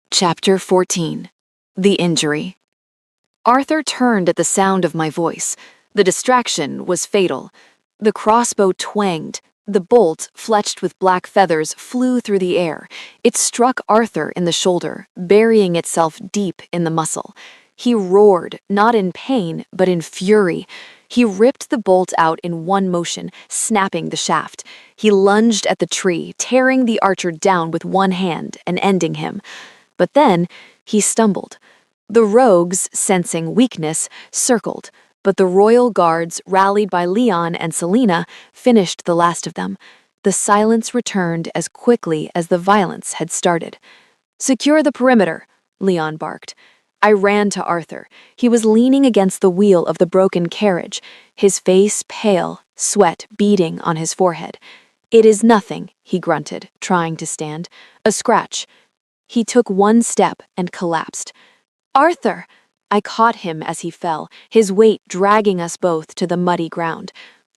Chapter 14. The Injury. Arthur turned at the sound of my voice. The distraction was fatal. The crossbow twanged. The bolt, fletched with black feathers, flew through the air. It struck Arthur in the shoulder, burying itself deep in the muscle. He roared, not in pain, but in fury. He ripped the bolt out in one motion, snapping the shaft. He lunged at the tree, tearing the archer down with one hand and ending him. But then he stumbled. The rogues, sensing weakness, circled. But the royal guards, rallied by Leon and Selena, finished the last of them. The silence returned as quickly as the violence had started. "Secure the perimeter," Leon barked. I ran to Arthur. He was leaning against the wheel of the broken carriage, his face pale, sweat beading on his forehead. "It is nothing," he grunted, trying to stand. "A scratch." He took one step and collapsed. "Arthur!" I caught him as he fell, his weight dragging us both to the muddy ground.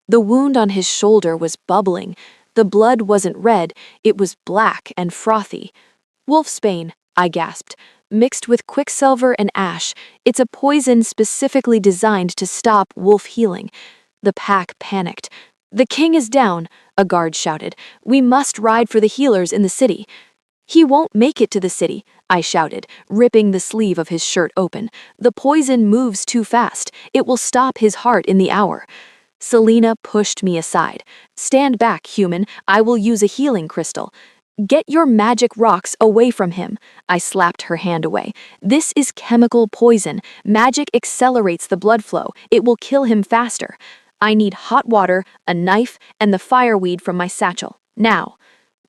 The wound on his shoulder was bubbling. The blood wasn't red, it was black and frothy. "Wolfsbane," I gasped, "mixed with quicksilver and ash. It's a poison specifically designed to stop wolf healing." The pack panicked. "The king is down," a guard shouted. "We must ride for the healers in the city." "He won't make it to the city," I shouted, ripping the sleeve of his shirt open. "The poison moves too fast. It will stop his heart in the hour." Selena pushed me aside. "Stand back, human. I will use a healing crystal." "Get your magic rocks away from him." I slapped her hand away. "This is chemical poison. Magic accelerates the blood flow. It will kill him faster. I need hot water, a knife, and the fireweed from my satchel. Now."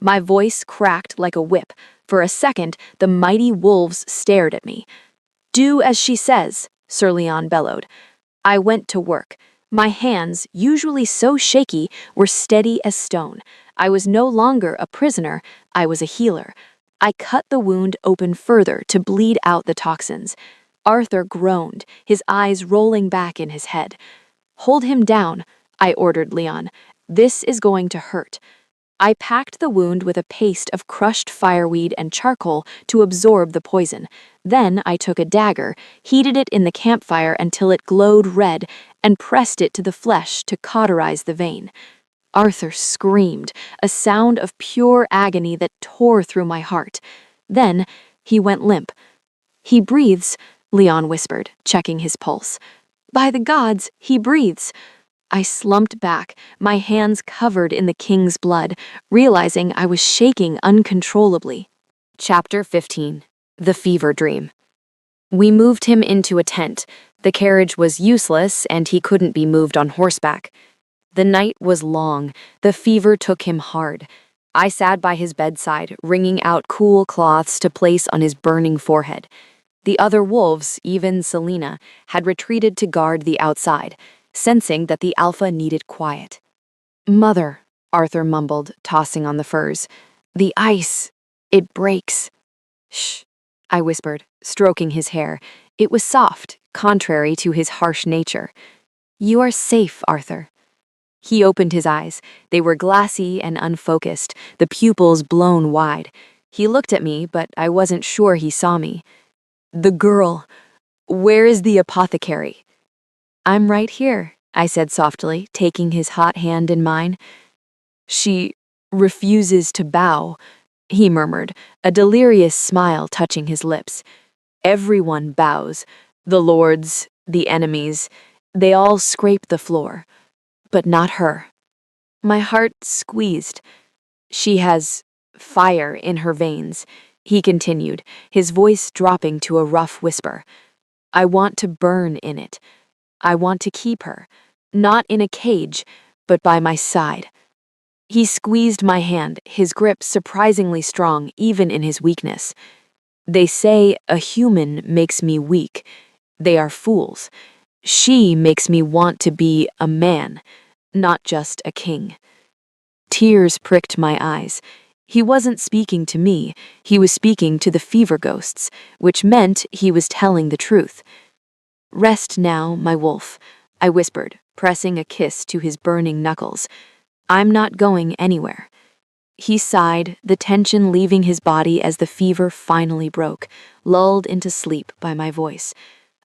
My voice cracked like a whip. For a second, the mighty wolves stared at me. "Do as she says," Sir Leon bellowed. I went to work. My hands, usually so shaky, were steady as stone. I was no longer a prisoner, I was a healer. I cut the wound open further to bleed out the toxins. Arthur groaned, his eyes rolling back in his head. "Hold him down," I ordered Leon. "This is going to hurt." I packed the wound with a paste of crushed fireweed and charcoal to absorb the poison. Then I took a dagger, heated it in the campfire until it glowed red, and pressed it to the flesh to cauterize the vein. Arthur screamed, a sound of pure agony that tore through my heart. Then he went limp. "He breathes," Leon whispered, checking his pulse. "By the gods, he breathes." I slumped back, my hands covered in the king's blood, realizing I was shaking uncontrollably. Chapter 15. The Fever Dream. We moved him into a tent. The carriage was useless, and he couldn't be moved on horseback. The night was long. The fever took him hard. I sat by his bedside, wringing out cool cloths to place on his burning forehead. The other wolves, even Selena, had retreated to guard the outside, sensing that the alpha needed quiet. "Mother," Arthur mumbled, tossing on the furs. "The ice, it breaks." "Shh," I whispered, stroking his hair. It was soft, contrary to his harsh nature. "You are safe, Arthur." He opened his eyes. They were glassy and unfocused, the pupils blown wide. He looked at me, but I wasn't sure he saw me. "The girl. Where is the apothecary?" "I'm right here," I said softly, taking his hot hand in mine. "She refuses to bow," he murmured, a delirious smile touching his lips. "Everyone bows. The lords, the enemies, they all scrape the floor. But not her." My heart squeezed. "She has fire in her veins," he continued, his voice dropping to a rough whisper. "I want to burn in it. I want to keep her, not in a cage, but by my side." He squeezed my hand, his grip surprisingly strong even in his weakness. "They say a human makes me weak. They are fools. She makes me want to be a man, not just a king." Tears pricked my eyes. He wasn't speaking to me, he was speaking to the fever ghosts, which meant he was telling the truth. "Rest now, my wolf," I whispered, pressing a kiss to his burning knuckles. "I'm not going anywhere." He sighed, the tension leaving his body as the fever finally broke, lulled into sleep by my voice.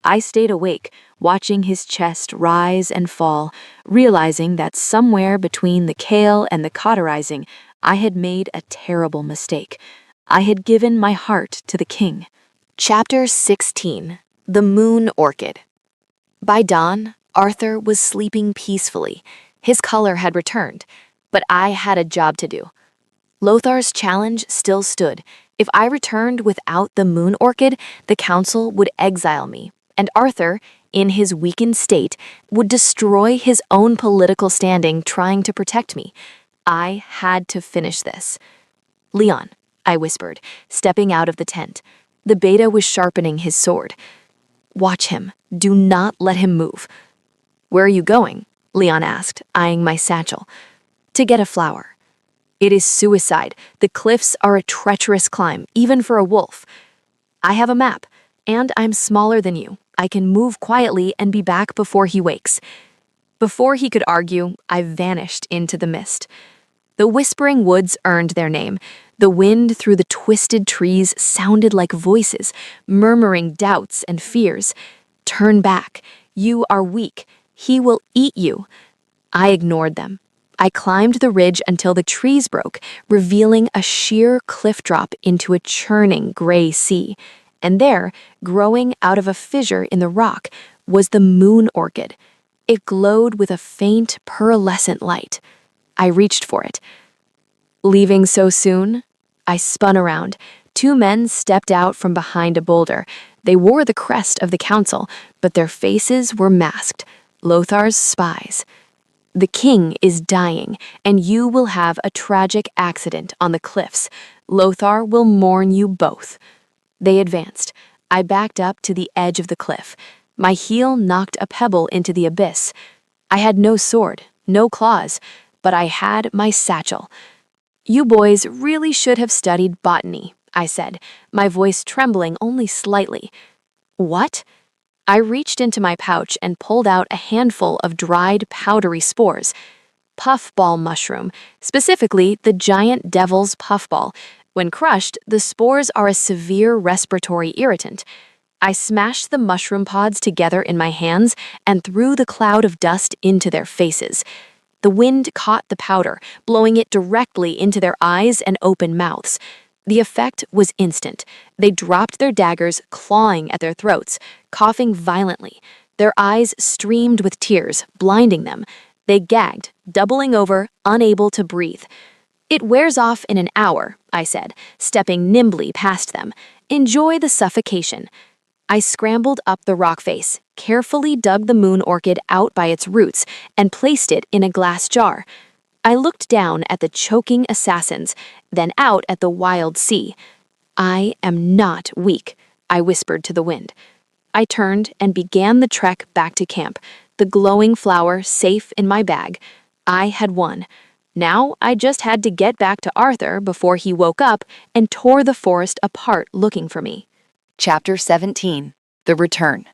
I stayed awake, watching his chest rise and fall, realizing that somewhere between the kale and the cauterizing, I had made a terrible mistake. I had given my heart to the king. Chapter 16. The Moon Orchid. By dawn, Arthur was sleeping peacefully. His color had returned, but I had a job to do. Lothar's challenge still stood. If I returned without the Moon Orchid, the council would exile me, and Arthur, in his weakened state, would destroy his own political standing trying to protect me. I had to finish this. "Leon," I whispered, stepping out of the tent. The beta was sharpening his sword. "Watch him. Do not let him move." "Where are you going?" Leon asked, eyeing my satchel. "To get a flower." "It is suicide. The cliffs are a treacherous climb, even for a wolf." "I have a map, and I'm smaller than you. I can move quietly and be back before he wakes." Before he could argue, I vanished into the mist. The whispering woods earned their name. The wind through the twisted trees sounded like voices, murmuring doubts and fears. "Turn back. You are weak. He will eat you." I ignored them. I climbed the ridge until the trees broke, revealing a sheer cliff drop into a churning gray sea. And there, growing out of a fissure in the rock, was the Moon Orchid. It glowed with a faint, pearlescent light. I reached for it. Leaving so soon? I spun around. Two men stepped out from behind a boulder. They wore the crest of the council, but their faces were masked. Lothar's spies. The king is dying, and you will have a tragic accident on the cliffs. Lothar will mourn you both. They advanced. I backed up to the edge of the cliff. My heel knocked a pebble into the abyss. I had no sword, no claws, but I had my satchel. You boys really should have studied botany, I said, my voice trembling only slightly. What? I reached into my pouch and pulled out a handful of dried, powdery spores. Puffball mushroom, specifically the giant devil's puffball. When crushed, the spores are a severe respiratory irritant. I smashed the mushroom pods together in my hands and threw the cloud of dust into their faces. The wind caught the powder, blowing it directly into their eyes and open mouths. The effect was instant. They dropped their daggers, clawing at their throats, coughing violently. Their eyes streamed with tears, blinding them. They gagged, doubling over, unable to breathe. It wears off in an hour, I said, stepping nimbly past them. Enjoy the suffocation. I scrambled up the rock face, carefully dug the moon orchid out by its roots, and placed it in a glass jar. I looked down at the choking assassins, then out at the wild sea. I am not weak, I whispered to the wind. I turned and began the trek back to camp, the glowing flower safe in my bag. I had won. Now I just had to get back to Arthur before he woke up and tore the forest apart looking for me. Chapter 17. The Return.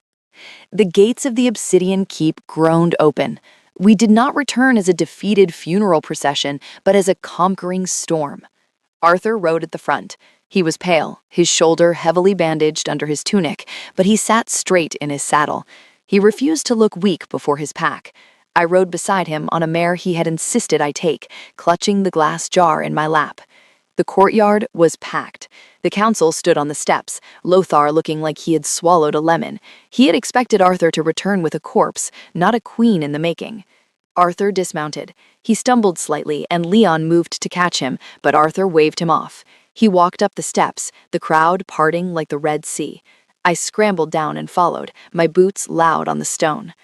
The gates of the Obsidian Keep groaned open. We did not return as a defeated funeral procession, but as a conquering storm. Arthur rode at the front. He was pale, his shoulder heavily bandaged under his tunic, but he sat straight in his saddle. He refused to look weak before his pack. I rode beside him on a mare he had insisted I take, clutching the glass jar in my lap. The courtyard was packed. The council stood on the steps, Lothar looking like he had swallowed a lemon. He had expected Arthur to return with a corpse, not a queen in the making. Arthur dismounted. He stumbled slightly, and Leon moved to catch him, but Arthur waved him off. He walked up the steps, the crowd parting like the Red Sea. I scrambled down and followed, my boots loud on the stone.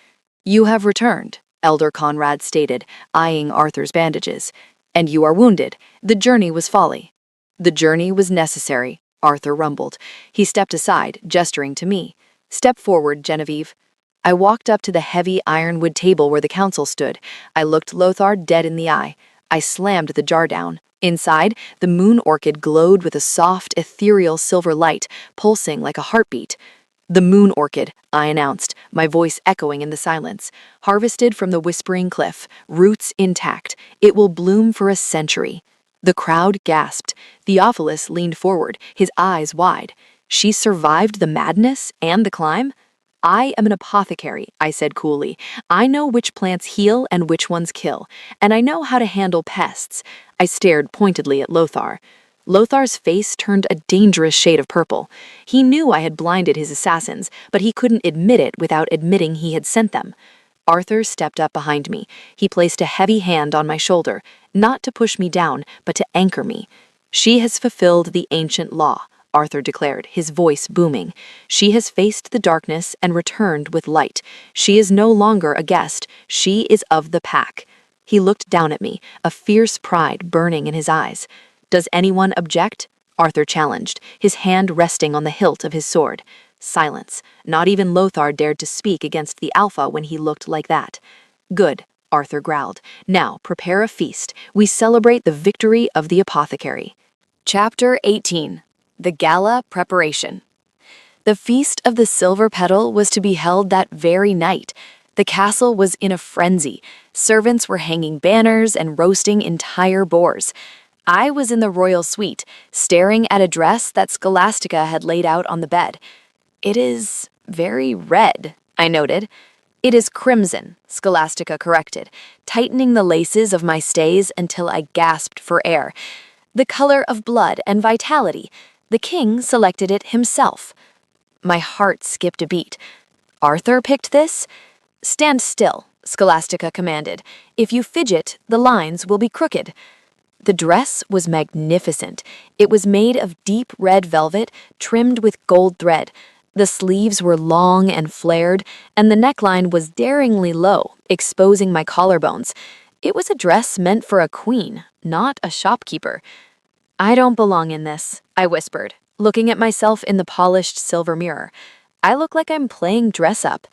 "You have returned," Elder Conrad stated, eyeing Arthur's bandages. "And you are wounded. The journey was folly." "The journey was necessary," Arthur rumbled. He stepped aside, gesturing to me. "Step forward, Genevieve." I walked up to the heavy ironwood table where the council stood. I looked Lothar dead in the eye. I slammed the jar down. Inside, the moon orchid glowed with a soft, ethereal silver light, pulsing like a heartbeat. "The moon orchid," I announced, my voice echoing in the silence. "Harvested from the Whispering Cliff, roots intact. It will bloom for a century." The crowd gasped. Theophilus leaned forward, his eyes wide. "She survived the madness and the climb?" "I am an apothecary," I said coolly. "I know which plants heal and which ones kill, and I know how to handle pests." I stared pointedly at Lothar. Lothar's face turned a dangerous shade of purple. He knew I had blinded his assassins, but he couldn't admit it without admitting he had sent them. Arthur stepped up behind me. He placed a heavy hand on my shoulder, not to push me down, but to anchor me. "She has fulfilled the ancient law," Arthur declared, his voice booming. "She has faced the darkness and returned with light. She is no longer a guest. She is of the pack." He looked down at me, a fierce pride burning in his eyes. "Does anyone object?" Arthur challenged, his hand resting on the hilt of his sword. Silence. Not even Lothar dared to speak against the Alpha when he looked like that. "Good," Arthur growled. "Now prepare a feast. We celebrate the victory of the apothecary." Chapter 18. The Gala Preparation. The Feast of the Silver Petal was to be held that very night. The castle was in a frenzy. Servants were hanging banners and roasting entire boars. I was in the royal suite, staring at a dress that Scholastica had laid out on the bed. "It is very red," I noted. "It is crimson," Scholastica corrected, tightening the laces of my stays until I gasped for air. "The color of blood and vitality. The king selected it himself." My heart skipped a beat. "Arthur picked this?" "Stand still," Scholastica commanded. "If you fidget, the lines will be crooked." The dress was magnificent. It was made of deep red velvet, trimmed with gold thread. The sleeves were long and flared, and the neckline was daringly low, exposing my collarbones. It was a dress meant for a queen, not a shopkeeper. "I don't belong in this," I whispered, looking at myself in the polished silver mirror. "I look like I'm playing dress-up."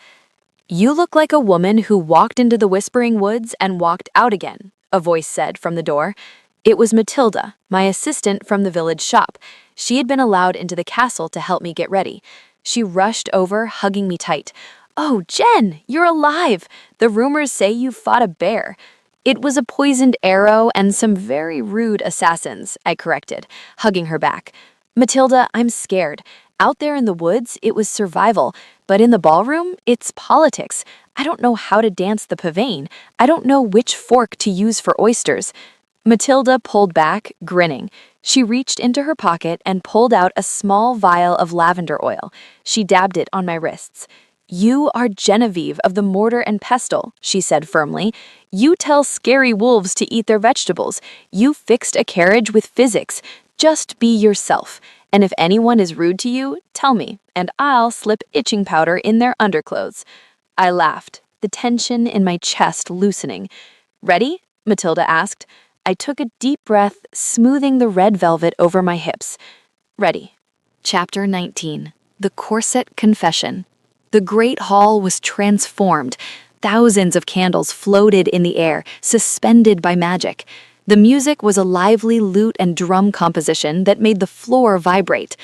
"You look like a woman who walked into the Whispering Woods and walked out again," a voice said from the door. It was Matilda, my assistant from the village shop. She had been allowed into the castle to help me get ready. She rushed over, hugging me tight. "Oh, Jen, you're alive! The rumors say you fought a bear." "It was a poisoned arrow and some very rude assassins," I corrected, hugging her back. "Matilda, I'm scared. Out there in the woods, it was survival, but in the ballroom, it's politics. I don't know how to dance the pavane. I don't know which fork to use for oysters." Matilda pulled back, grinning. She reached into her pocket and pulled out a small vial of lavender oil. She dabbed it on my wrists. "You are Genevieve of the Mortar and Pestle," she said firmly. "You tell scary wolves to eat their vegetables. You fixed a carriage with physics. Just be yourself. And if anyone is rude to you, tell me, and I'll slip itching powder in their underclothes." I laughed, the tension in my chest loosening. "Ready?" Matilda asked. I took a deep breath, smoothing the red velvet over my hips. "Ready." Chapter 19. The Corset Confession. The great hall was transformed. Thousands of candles floated in the air, suspended by magic. The music was a lively lute and drum composition that made the floor vibrate.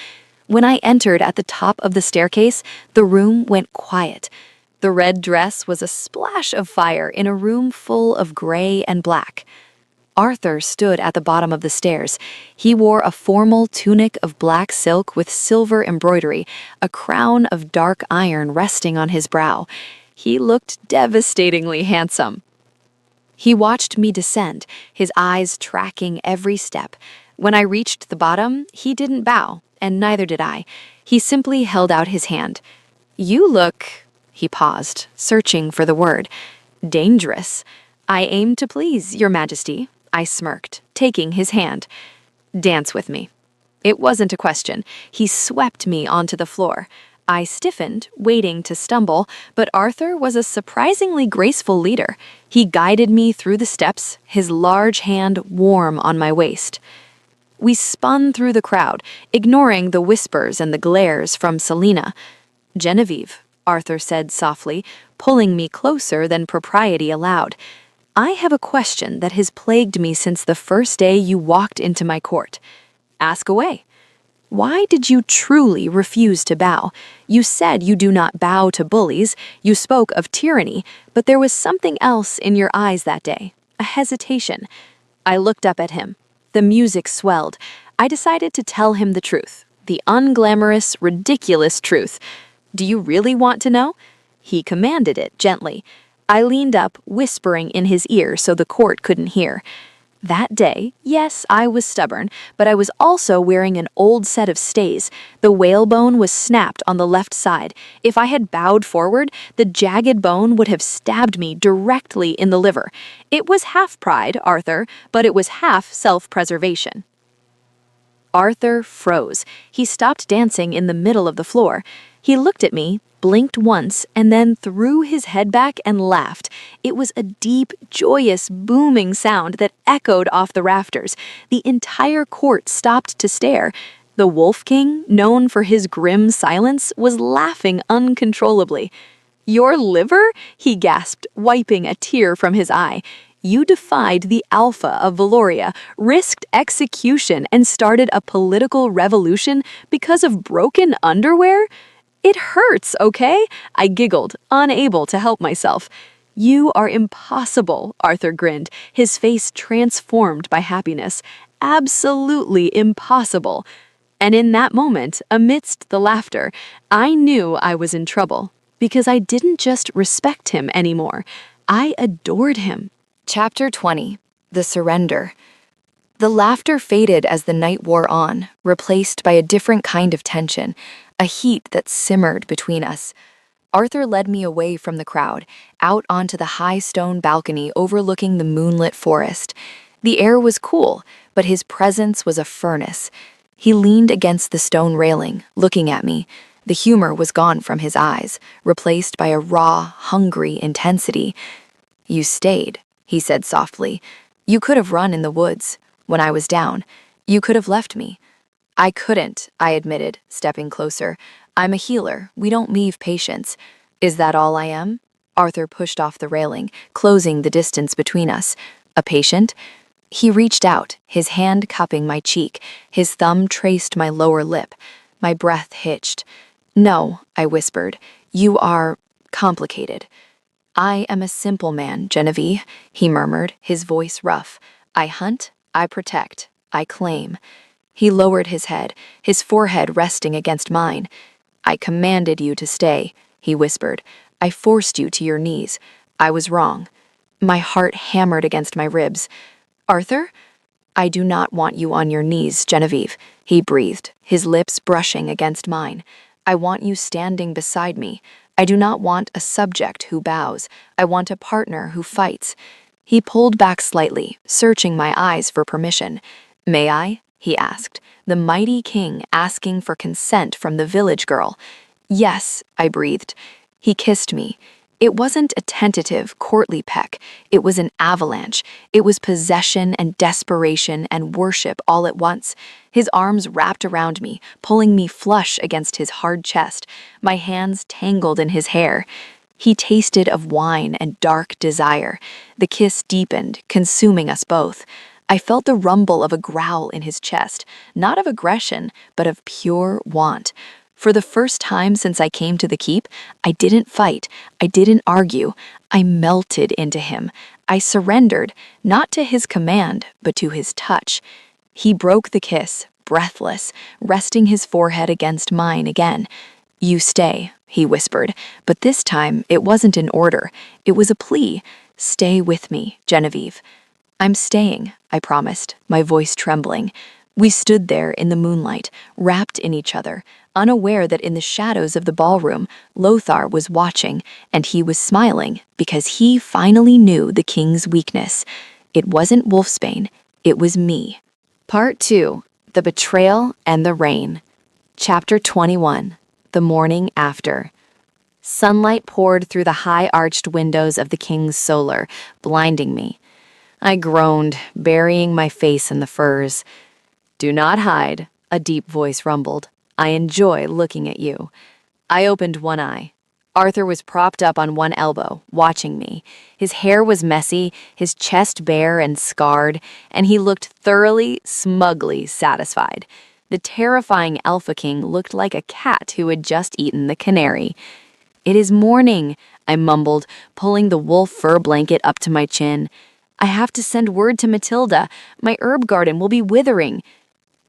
When I entered at the top of the staircase, the room went quiet. The red dress was a splash of fire in a room full of gray and black. Arthur stood at the bottom of the stairs. He wore a formal tunic of black silk with silver embroidery, a crown of dark iron resting on his brow. He looked devastatingly handsome. He watched me descend, his eyes tracking every step. When I reached the bottom, he didn't bow, and neither did I. He simply held out his hand. "You look—" He paused, searching for the word. "Dangerous." "I aim to please, Your Majesty," I smirked, taking his hand. "Dance with me." It wasn't a question. He swept me onto the floor. I stiffened, waiting to stumble, but Arthur was a surprisingly graceful leader. He guided me through the steps, his large hand warm on my waist. We spun through the crowd, ignoring the whispers and the glares from Selena. "Genevieve," Arthur said softly, pulling me closer than propriety allowed. "I have a question that has plagued me since the first day you walked into my court." "Ask away." "Why did you truly refuse to bow? You said you do not bow to bullies, you spoke of tyranny, but there was something else in your eyes that day, a hesitation." I looked up at him. The music swelled. I decided to tell him the truth, the unglamorous, ridiculous truth. "Do you really want to know?" He commanded it gently. I leaned up, whispering in his ear so the court couldn't hear. That day, yes, I was stubborn, but I was also wearing an old set of stays. The whalebone was snapped on the left side. If I had bowed forward, the jagged bone would have stabbed me directly in the liver. It was half pride, Arthur, but it was half self-preservation. Arthur froze. He stopped dancing in the middle of the floor. He looked at me, blinked once, and then threw his head back and laughed. It was a deep, joyous, booming sound that echoed off the rafters. The entire court stopped to stare. The Wolf King, known for his grim silence, was laughing uncontrollably. "Your liver?" he gasped, wiping a tear from his eye. "You defied the Alpha of Valoria, risked execution, and started a political revolution because of broken underwear? It hurts, okay?" I giggled, unable to help myself. "You are impossible," Arthur grinned, his face transformed by happiness. "Absolutely impossible." And in that moment, amidst the laughter, I knew I was in trouble, because I didn't just respect him anymore. I adored him. Chapter 20. The Surrender. The laughter faded as the night wore on, replaced by a different kind of tension, a heat that simmered between us. Arthur led me away from the crowd, out onto the high stone balcony overlooking the moonlit forest. The air was cool, but his presence was a furnace. He leaned against the stone railing, looking at me. The humor was gone from his eyes, replaced by a raw, hungry intensity. "You stayed," he said softly. "You could have run in the woods. When I was down, you could have left me." "I couldn't," I admitted, stepping closer. "I'm a healer. We don't leave patients." "Is that all I am?" Arthur pushed off the railing, closing the distance between us. "A patient?" He reached out, his hand cupping my cheek. His thumb traced my lower lip. My breath hitched. "No," I whispered. "You are complicated." "I am a simple man, Genevieve," he murmured, his voice rough. "I hunt, I protect, I claim." He lowered his head, his forehead resting against mine. "I commanded you to stay," he whispered. "I forced you to your knees. I was wrong." My heart hammered against my ribs. "Arthur?" "I do not want you on your knees, Genevieve," he breathed, his lips brushing against mine. "I want you standing beside me. I do not want a subject who bows. I want a partner who fights." He pulled back slightly, searching my eyes for permission. "May I?" he asked, the mighty king asking for consent from the village girl. "Yes," I breathed. He kissed me. It wasn't a tentative, courtly peck. It was an avalanche. It was possession and desperation and worship all at once. His arms wrapped around me, pulling me flush against his hard chest, my hands tangled in his hair. He tasted of wine and dark desire. The kiss deepened, consuming us both. I felt the rumble of a growl in his chest, not of aggression, but of pure want. For the first time since I came to the keep, I didn't fight, I didn't argue, I melted into him. I surrendered, not to his command, but to his touch. He broke the kiss, breathless, resting his forehead against mine again. "You stay," he whispered, but this time it wasn't an order, it was a plea. "Stay with me, Genevieve." "I'm staying," I promised, my voice trembling. We stood there in the moonlight, wrapped in each other, unaware that in the shadows of the ballroom, Lothar was watching, and he was smiling because he finally knew the king's weakness. It wasn't Wolfsbane, it was me. Part 2. The Betrayal and the Rain. Chapter 21. The Morning After. Sunlight poured through the high-arched windows of the king's solar, blinding me. I groaned, burying my face in the furs. "Do not hide," a deep voice rumbled. "I enjoy looking at you." I opened one eye. Arthur was propped up on one elbow, watching me. His hair was messy, his chest bare and scarred, and he looked thoroughly, smugly satisfied. The terrifying Alpha King looked like a cat who had just eaten the canary. "It is morning," I mumbled, pulling the wolf fur blanket up to my chin. "I have to send word to Matilda. My herb garden will be withering."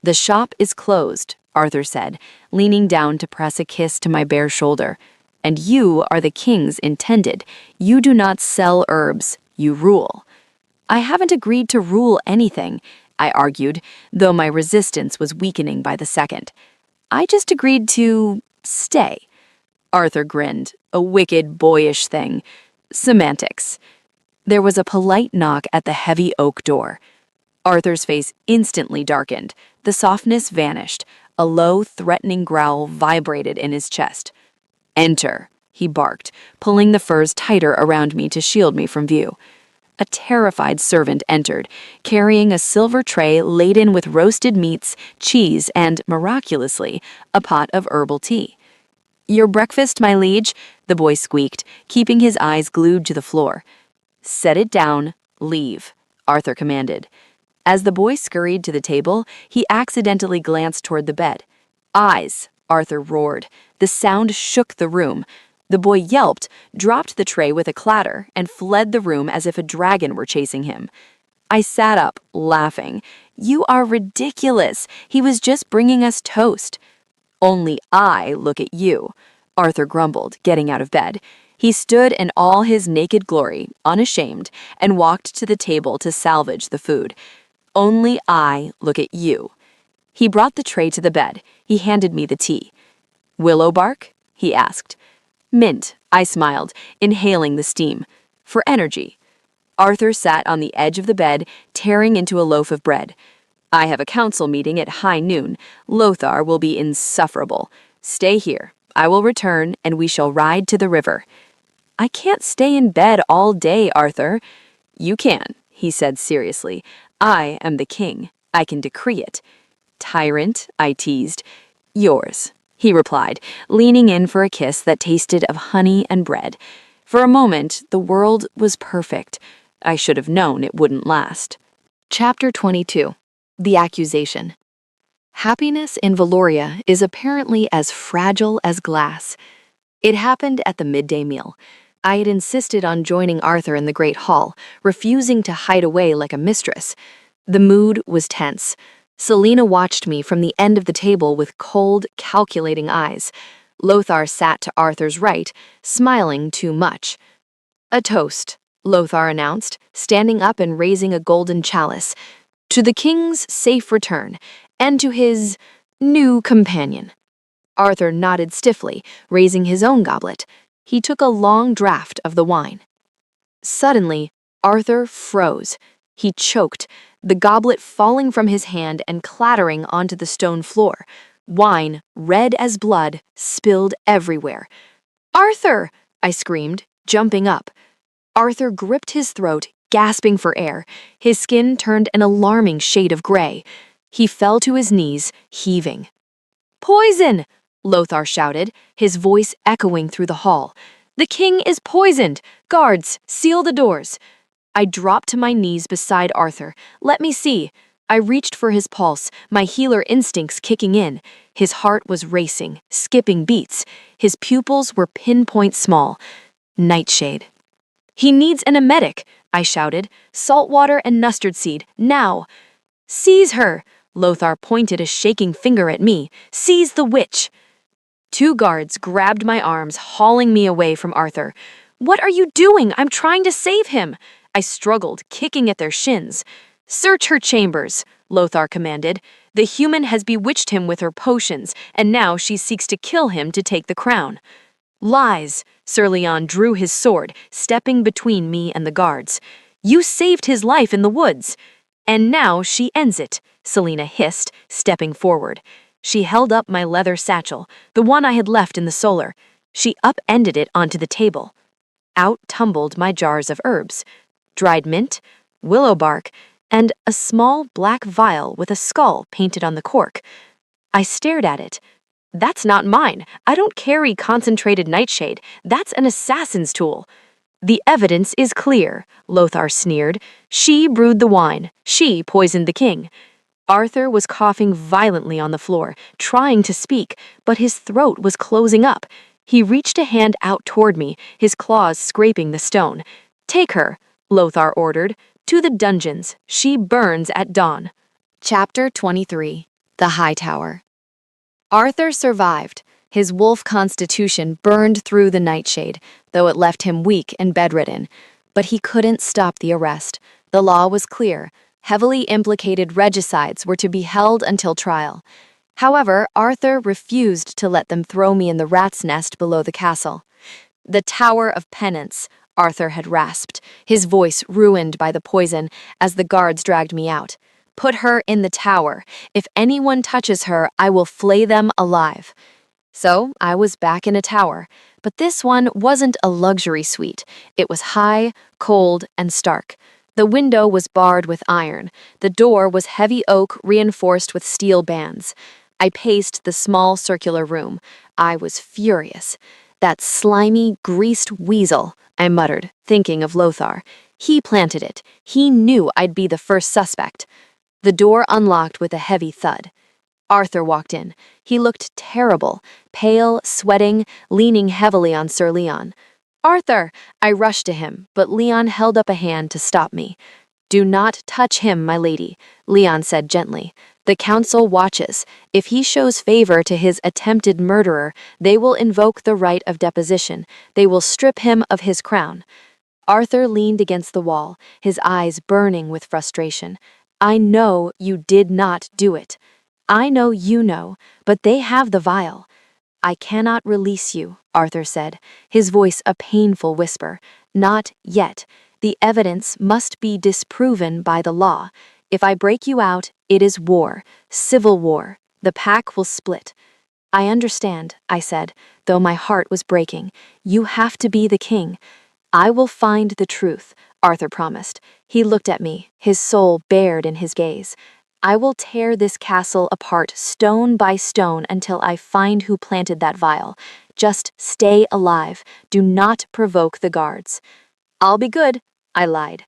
"The shop is closed," Arthur said, leaning down to press a kiss to my bare shoulder. "And you are the king's intended. You do not sell herbs, you rule." "I haven't agreed to rule anything," I argued, though my resistance was weakening by the second. "I just agreed to stay." Arthur grinned, a wicked, boyish thing. Semantics. There was a polite knock at the heavy oak door. Arthur's face instantly darkened. The softness vanished. A low, threatening growl vibrated in his chest. "Enter," he barked, pulling the furs tighter around me to shield me from view. A terrified servant entered, carrying a silver tray laden with roasted meats, cheese, and, miraculously, a pot of herbal tea. "Your breakfast, my liege," the boy squeaked, keeping his eyes glued to the floor. "Set it down, leave," Arthur commanded. As the boy scurried to the table, he accidentally glanced toward the bed. "Eyes!" Arthur roared. The sound shook the room. The boy yelped, dropped the tray with a clatter, and fled the room as if a dragon were chasing him. I sat up, laughing. "You are ridiculous. He was just bringing us toast." "Only I look at you," Arthur grumbled, getting out of bed. He stood in all his naked glory, unashamed, and walked to the table to salvage the food. "Only I look at you." He brought the tray to the bed. He handed me the tea. "Willow bark?" he asked. Mint, I smiled, inhaling the steam. For energy. Arthur sat on the edge of the bed, tearing into a loaf of bread. I have a council meeting at high noon. Lothar will be insufferable. Stay here. I will return, and we shall ride to the river. I can't stay in bed all day, Arthur. You can, he said seriously. I am the king. I can decree it. Tyrant, I teased. Yours, he replied, leaning in for a kiss that tasted of honey and bread. For a moment, the world was perfect. I should have known it wouldn't last. Chapter 22. The Accusation. Happiness in Valoria is apparently as fragile as glass. It happened at the midday meal. I had insisted on joining Arthur in the great hall, refusing to hide away like a mistress. The mood was tense. Selena watched me from the end of the table with cold, calculating eyes. Lothar sat to Arthur's right, smiling too much. A toast, Lothar announced, standing up and raising a golden chalice. To the king's safe return, and to his new companion. Arthur nodded stiffly, raising his own goblet. He took a long draught of the wine. Suddenly, Arthur froze. He choked, the goblet falling from his hand and clattering onto the stone floor. Wine, red as blood, spilled everywhere. "Arthur!" I screamed, jumping up. Arthur gripped his throat, gasping for air. His skin turned an alarming shade of gray. He fell to his knees, heaving. "Poison!" Lothar shouted, his voice echoing through the hall. "The king is poisoned! Guards, seal the doors!" I dropped to my knees beside Arthur. "Let me see." I reached for his pulse, my healer instincts kicking in. His heart was racing, skipping beats. His pupils were pinpoint small. Nightshade. "He needs an emetic," I shouted. "Salt water and mustard seed, now." "Seize her!" Lothar pointed a shaking finger at me. "Seize the witch!" 2 guards grabbed my arms, hauling me away from Arthur. "What are you doing? I'm trying to save him!" I struggled, kicking at their shins. "Search her chambers," Lothar commanded. "The human has bewitched him with her potions, and now she seeks to kill him to take the crown." "Lies!" Sir Leon drew his sword, stepping between me and the guards. "You saved his life in the woods." "And now she ends it," Selena hissed, stepping forward. She held up my leather satchel, the one I had left in the solar. She upended it onto the table. Out tumbled my jars of herbs. Dried mint, willow bark, and a small black vial with a skull painted on the cork. I stared at it. "That's not mine. I don't carry concentrated nightshade. That's an assassin's tool." "The evidence is clear," Lothar sneered. "She brewed the wine. She poisoned the king." Arthur was coughing violently on the floor, trying to speak, but his throat was closing up. He reached a hand out toward me, his claws scraping the stone. "Take her," Lothar ordered. "To the dungeons. She burns at dawn." Chapter 23. The High Tower. Arthur survived. His wolf constitution burned through the nightshade, though it left him weak and bedridden. But he couldn't stop the arrest. The law was clear. Heavily implicated regicides were to be held until trial. However, Arthur refused to let them throw me in the rat's nest below the castle. "The Tower of Penance," Arthur had rasped, his voice ruined by the poison as the guards dragged me out. "Put her in the tower. If anyone touches her, I will flay them alive." So I was back in a tower, but this one wasn't a luxury suite. It was high, cold, and stark. The window was barred with iron. The door was heavy oak reinforced with steel bands. I paced the small circular room. I was furious. "That slimy, greased weasel," I muttered, thinking of Lothar. "He planted it. He knew I'd be the first suspect." The door unlocked with a heavy thud. Arthur walked in. He looked terrible, pale, sweating, leaning heavily on Sir Leon. "Arthur!" I rushed to him, but Leon held up a hand to stop me. "Do not touch him, my lady," Leon said gently. "The council watches. If he shows favor to his attempted murderer, they will invoke the right of deposition. They will strip him of his crown." Arthur leaned against the wall, his eyes burning with frustration. "I know you did not do it. I know you know, but they have the vial." I cannot release you, Arthur said, his voice a painful whisper. Not yet. The evidence must be disproven by the law. If I break you out, it is war, civil war. The pack will split. I understand, I said, though my heart was breaking. You have to be the king. I will find the truth, Arthur promised. He looked at me, his soul bared in his gaze. I will tear this castle apart stone by stone until I find who planted that vial. Just stay alive. Do not provoke the guards. I'll be good, I lied.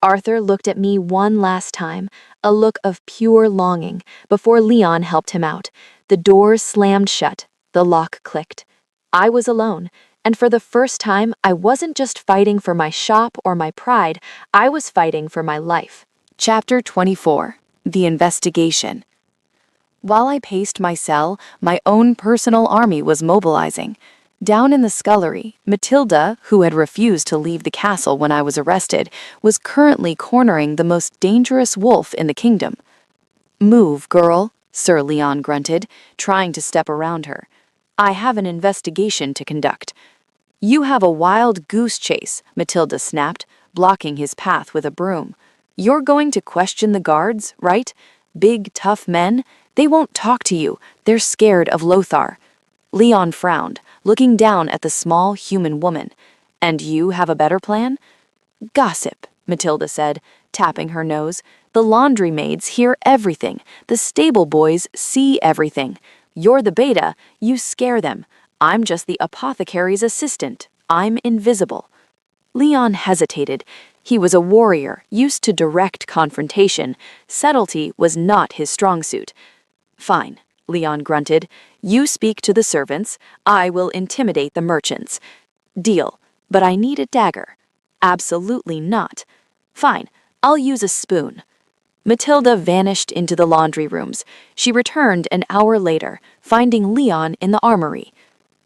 Arthur looked at me one last time, a look of pure longing, before Leon helped him out. The door slammed shut, the lock clicked. I was alone, and for the first time, I wasn't just fighting for my shop or my pride, I was fighting for my life. Chapter 24. The Investigation. While I paced my cell, my own personal army was mobilizing. Down in the scullery, Matilda, who had refused to leave the castle when I was arrested, was currently cornering the most dangerous wolf in the kingdom. "Move, girl," Sir Leon grunted, trying to step around her. "I have an investigation to conduct." "You have a wild goose chase," Matilda snapped, blocking his path with a broom. "You're going to question the guards, right? Big, tough men? They won't talk to you. They're scared of Lothar." Leon frowned, looking down at the small human woman. "And you have a better plan?" "Gossip," Matilda said, tapping her nose. "The laundry maids hear everything. The stable boys see everything. You're the beta, you scare them. I'm just the apothecary's assistant. I'm invisible." Leon hesitated. He was a warrior, used to direct confrontation. Subtlety was not his strong suit. "Fine," Leon grunted. "You speak to the servants. I will intimidate the merchants." "Deal, but I need a dagger." "Absolutely not." "Fine, I'll use a spoon." Matilda vanished into the laundry rooms. She returned an hour later, finding Leon in the armory.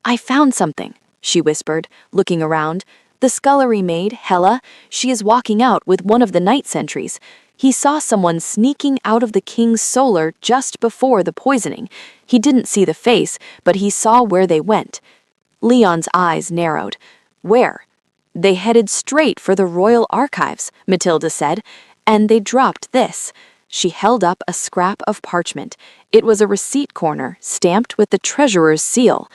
"I found something," she whispered, looking around. "The scullery maid, Hella, she is walking out with one of the night sentries. He saw someone sneaking out of the king's solar just before the poisoning. He didn't see the face, but he saw where they went." Leon's eyes narrowed. "Where?" "They headed straight for the royal archives," Matilda said, "and they dropped this." She held up a scrap of parchment. It was a receipt corner, stamped with the treasurer's seal.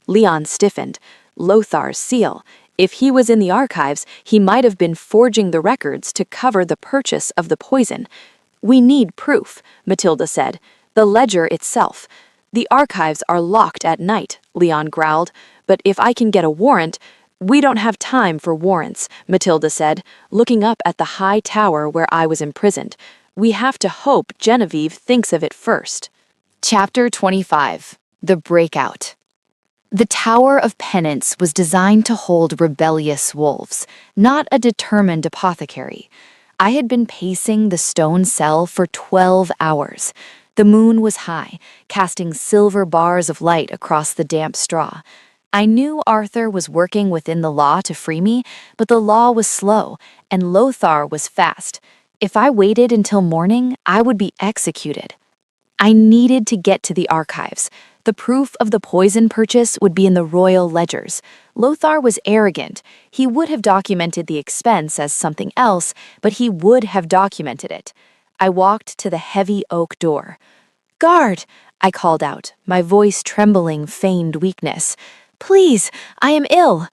Leon stiffened. Lothar's seal. If he was in the archives, he might have been forging the records to cover the purchase of the poison. "We need proof," Matilda said. "The ledger itself." "The archives are locked at night," Leon growled. "But if I can get a warrant—" "We don't have time for warrants," Matilda said, looking up at the high tower where I was imprisoned. "We have to hope Genevieve thinks of it first." Chapter 25. The Breakout. The Tower of Penance was designed to hold rebellious wolves, not a determined apothecary. I had been pacing the stone cell for 12 hours. The moon was high, casting silver bars of light across the damp straw. I knew Arthur was working within the law to free me, but the law was slow, and Lothar was fast. If I waited until morning, I would be executed. I needed to get to the archives. The proof of the poison purchase would be in the royal ledgers. Lothar was arrogant. He would have documented the expense as something else, but he would have documented it. I walked to the heavy oak door. "Guard!" I called out, my voice trembling feigned weakness. "Please, I am ill."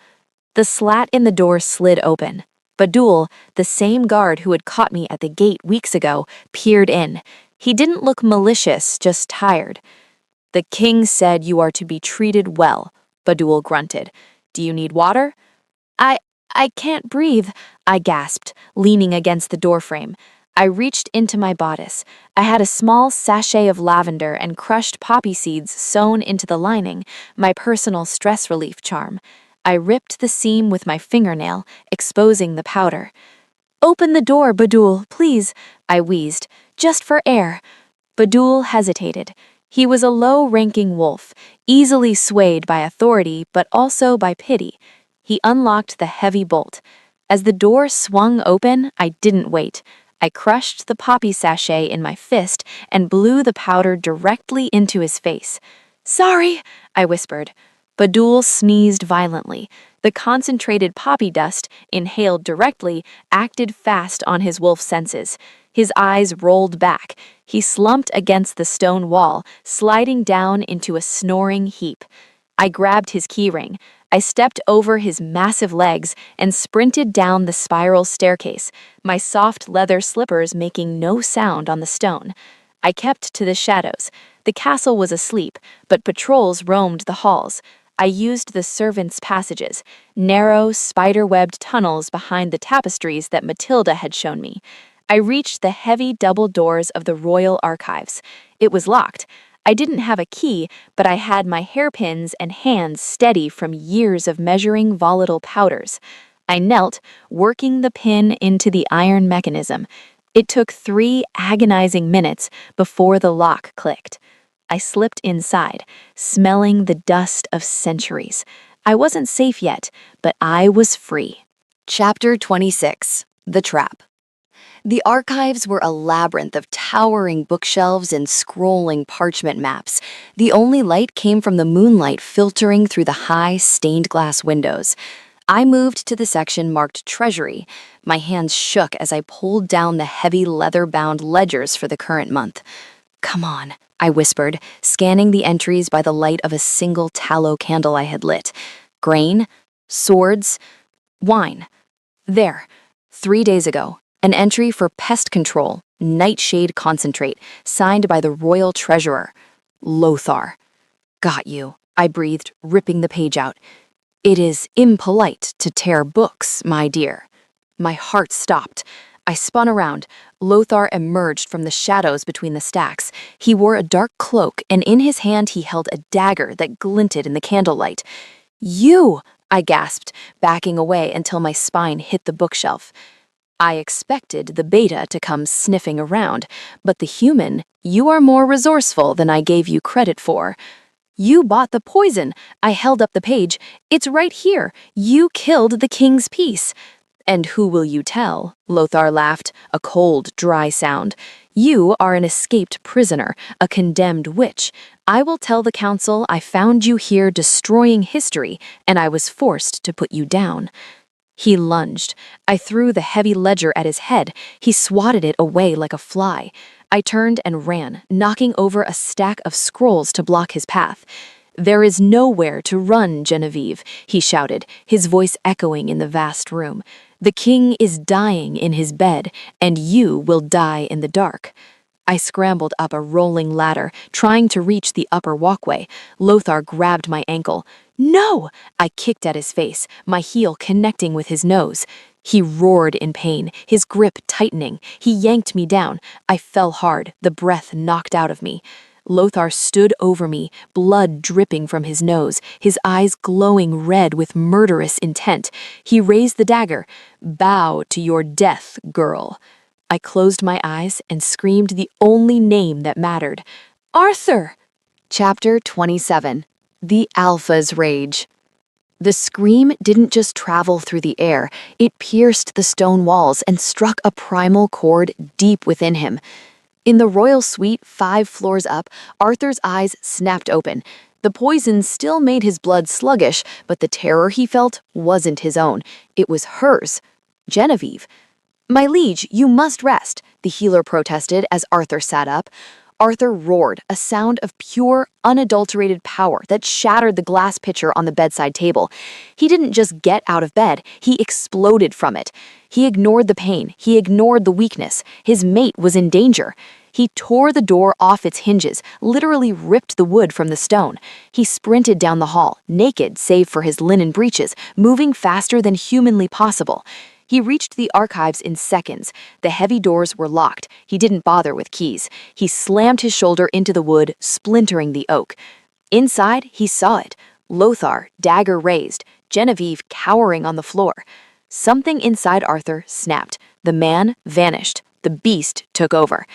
The slat in the door slid open. Badul, the same guard who had caught me at the gate weeks ago, peered in. He didn't look malicious, just tired. "The king said you are to be treated well," Badul grunted. "Do you need water?" I can't breathe," I gasped, leaning against the doorframe. I reached into my bodice. I had a small sachet of lavender and crushed poppy seeds sewn into the lining, my personal stress relief charm. I ripped the seam with my fingernail, exposing the powder. "Open the door, Badul, please," I wheezed, "just for air." Badul hesitated. He was a low-ranking wolf, easily swayed by authority but also by pity. He unlocked the heavy bolt. As the door swung open, I didn't wait. I crushed the poppy sachet in my fist and blew the powder directly into his face. Sorry, I whispered. Badul sneezed violently. The concentrated poppy dust, inhaled directly, acted fast on his wolf senses. His eyes rolled back. He slumped against the stone wall, sliding down into a snoring heap. I grabbed his keyring. I stepped over his massive legs and sprinted down the spiral staircase, my soft leather slippers making no sound on the stone. I kept to the shadows. The castle was asleep, but patrols roamed the halls. I used the servants' passages, narrow, spider-webbed tunnels behind the tapestries that Matilda had shown me. I reached the heavy double doors of the royal archives. It was locked. I didn't have a key, but I had my hairpins and hands steady from years of measuring volatile powders. I knelt, working the pin into the iron mechanism. It took 3 agonizing minutes before the lock clicked. I slipped inside, smelling the dust of centuries. I wasn't safe yet, but I was free. Chapter 26. The Trap. The archives were a labyrinth of towering bookshelves and scrolling parchment maps. The only light came from the moonlight filtering through the high, stained glass windows. I moved to the section marked Treasury. My hands shook as I pulled down the heavy leather-bound ledgers for the current month. "Come on," I whispered, scanning the entries by the light of a single tallow candle I had lit. Grain, swords, wine. There, 3 days ago, an entry for pest control, nightshade concentrate, signed by the royal treasurer, Lothar. "Got you," I breathed, ripping the page out. "It is impolite to tear books, my dear." My heart stopped. I spun around. Lothar emerged from the shadows between the stacks. He wore a dark cloak, and in his hand he held a dagger that glinted in the candlelight. "You!" I gasped, backing away until my spine hit the bookshelf. I expected the beta to come sniffing around, but the human, you are more resourceful than I gave you credit for. "You bought the poison." I held up the page. "It's right here. You killed the king's peace." "And who will you tell?" Lothar laughed, a cold, dry sound. "You are an escaped prisoner, a condemned witch. I will tell the council I found you here destroying history, and I was forced to put you down." He lunged. I threw the heavy ledger at his head. He swatted it away like a fly. I turned and ran, knocking over a stack of scrolls to block his path. "There is nowhere to run, Genevieve," he shouted, his voice echoing in the vast room. "The king is dying in his bed, and you will die in the dark." I scrambled up a rolling ladder, trying to reach the upper walkway. Lothar grabbed my ankle. "No!" I kicked at his face, my heel connecting with his nose. He roared in pain, his grip tightening. He yanked me down. I fell hard, the breath knocked out of me. Lothar stood over me, blood dripping from his nose, his eyes glowing red with murderous intent. He raised the dagger. "Bow to your death, girl." I closed my eyes and screamed the only name that mattered. "Arthur!" Chapter 27. The Alpha's Rage. The scream didn't just travel through the air, it pierced the stone walls and struck a primal chord deep within him. In the royal suite 5 floors up, Arthur's eyes snapped open. The poison still made his blood sluggish, but the terror he felt wasn't his own. It was hers. Genevieve. "My liege, you must rest," the healer protested as Arthur sat up. Arthur roared, a sound of pure, unadulterated power that shattered the glass pitcher on the bedside table. He didn't just get out of bed, he exploded from it. He ignored the pain, he ignored the weakness. His mate was in danger. He tore the door off its hinges, literally ripped the wood from the stone. He sprinted down the hall, naked save for his linen breeches, moving faster than humanly possible. He reached the archives in seconds. The heavy doors were locked. He didn't bother with keys. He slammed his shoulder into the wood, splintering the oak. Inside, he saw it. Lothar, dagger raised, Genevieve cowering on the floor. Something inside Arthur snapped. The man vanished. The beast took over.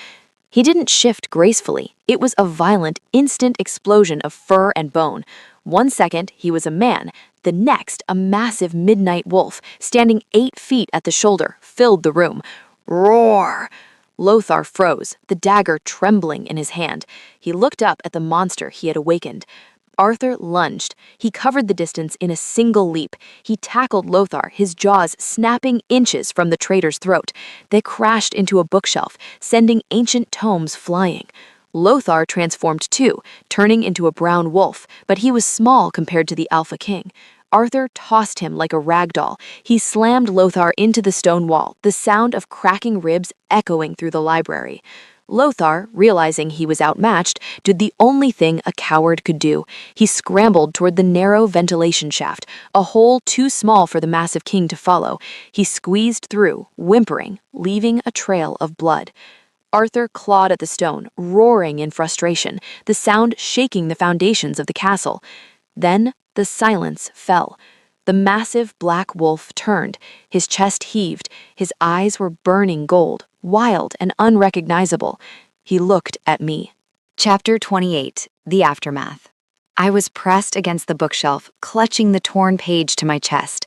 He didn't shift gracefully. It was a violent, instant explosion of fur and bone. 1 second, he was a man. The next, a massive midnight wolf, standing 8 feet at the shoulder, filled the room. Roar! Lothar froze, the dagger trembling in his hand. He looked up at the monster he had awakened. Arthur lunged. He covered the distance in a single leap. He tackled Lothar, his jaws snapping inches from the traitor's throat. They crashed into a bookshelf, sending ancient tomes flying. Lothar transformed too, turning into a brown wolf, but he was small compared to the Alpha King. Arthur tossed him like a rag doll. He slammed Lothar into the stone wall, the sound of cracking ribs echoing through the library. Lothar, realizing he was outmatched, did the only thing a coward could do. He scrambled toward the narrow ventilation shaft, a hole too small for the massive king to follow. He squeezed through, whimpering, leaving a trail of blood. Arthur clawed at the stone, roaring in frustration, the sound shaking the foundations of the castle. Then the silence fell. The massive black wolf turned, his chest heaved, his eyes were burning gold, wild and unrecognizable. He looked at me. Chapter 28, The Aftermath. I was pressed against the bookshelf, clutching the torn page to my chest.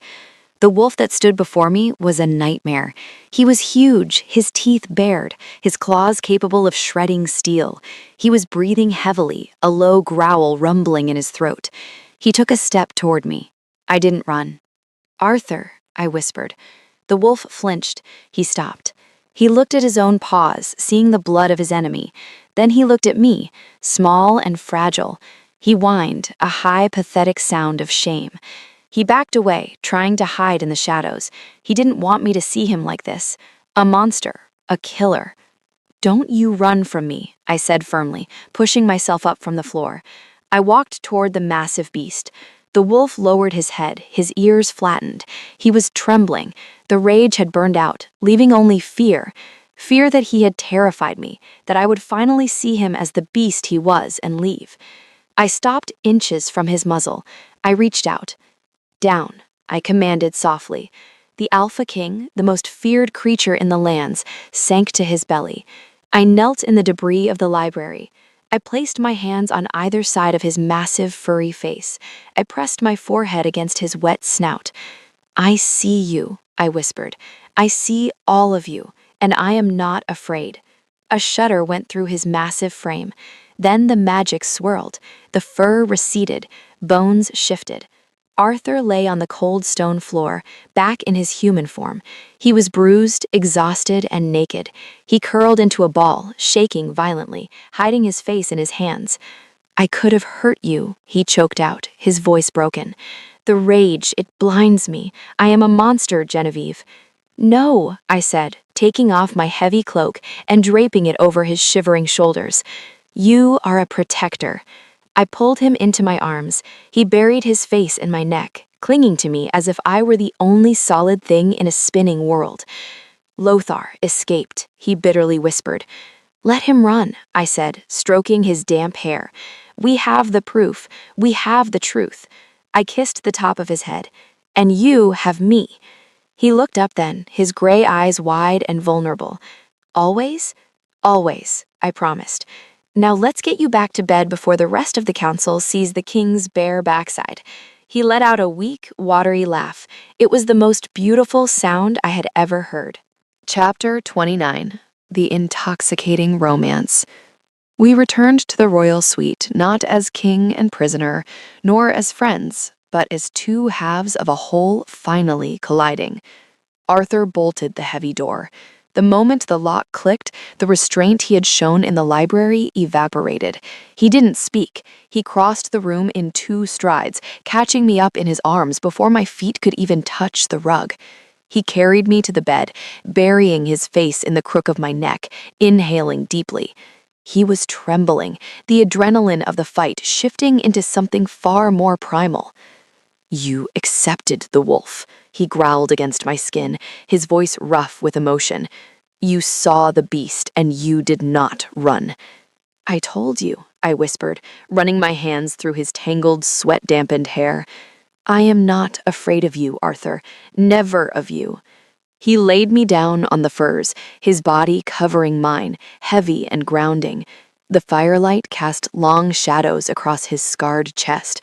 The wolf that stood before me was a nightmare. He was huge, his teeth bared, his claws capable of shredding steel. He was breathing heavily, a low growl rumbling in his throat. He took a step toward me. I didn't run. "Arthur," I whispered. The wolf flinched. He stopped. He looked at his own paws, seeing the blood of his enemy. Then he looked at me, small and fragile. He whined, a high, pathetic sound of shame. He backed away, trying to hide in the shadows. He didn't want me to see him like this. A monster, a killer. "Don't you run from me," I said firmly, pushing myself up from the floor. I walked toward the massive beast. The wolf lowered his head, his ears flattened. He was trembling. The rage had burned out, leaving only fear. Fear that he had terrified me, that I would finally see him as the beast he was and leave. I stopped inches from his muzzle. I reached out. "Down," I commanded softly. The Alpha King, the most feared creature in the lands, sank to his belly. I knelt in the debris of the library. I placed my hands on either side of his massive, furry face. I pressed my forehead against his wet snout. "I see you," I whispered. "I see all of you, and I am not afraid." A shudder went through his massive frame. Then the magic swirled. The fur receded. Bones shifted. Arthur lay on the cold stone floor, back in his human form. He was bruised, exhausted, and naked. He curled into a ball, shaking violently, hiding his face in his hands. "I could have hurt you," he choked out, his voice broken. "The rage, it blinds me. I am a monster, Genevieve." "No," I said, taking off my heavy cloak and draping it over his shivering shoulders. "You are a protector." I pulled him into my arms. He buried his face in my neck, clinging to me as if I were the only solid thing in a spinning world. "Lothar escaped," he bitterly whispered. "Let him run," I said, stroking his damp hair. "We have the proof. We have the truth." I kissed the top of his head. "And you have me." He looked up then, his gray eyes wide and vulnerable. "Always?" "Always," I promised. "Now let's get you back to bed before the rest of the council sees the king's bare backside." He let out a weak, watery laugh. It was the most beautiful sound I had ever heard. Chapter 29, The Intoxicating Romance. We returned to the royal suite not as king and prisoner, nor as friends, but as two halves of a whole finally colliding. Arthur bolted the heavy door. The moment the lock clicked, the restraint he had shown in the library evaporated. He didn't speak. He crossed the room in 2 strides, catching me up in his arms before my feet could even touch the rug. He carried me to the bed, burying his face in the crook of my neck, inhaling deeply. He was trembling, the adrenaline of the fight shifting into something far more primal. "You accepted the wolf," he growled against my skin, his voice rough with emotion. "You saw the beast, and you did not run." "I told you," I whispered, running my hands through his tangled, sweat-dampened hair. "I am not afraid of you, Arthur. Never of you." He laid me down on the furs, his body covering mine, heavy and grounding. The firelight cast long shadows across his scarred chest.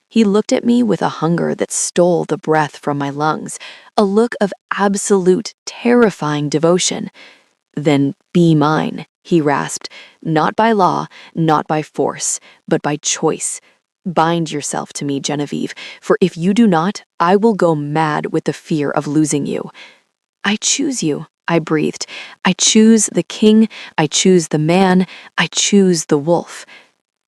He looked at me with a hunger that stole the breath from my lungs, a look of absolute, terrifying devotion. Then be mine, he rasped, not by law, not by force, but by choice. Bind yourself to me, Genevieve, for if you do not, I will go mad with the fear of losing you. I choose you, I breathed. I choose the king, I choose the man, I choose the wolf.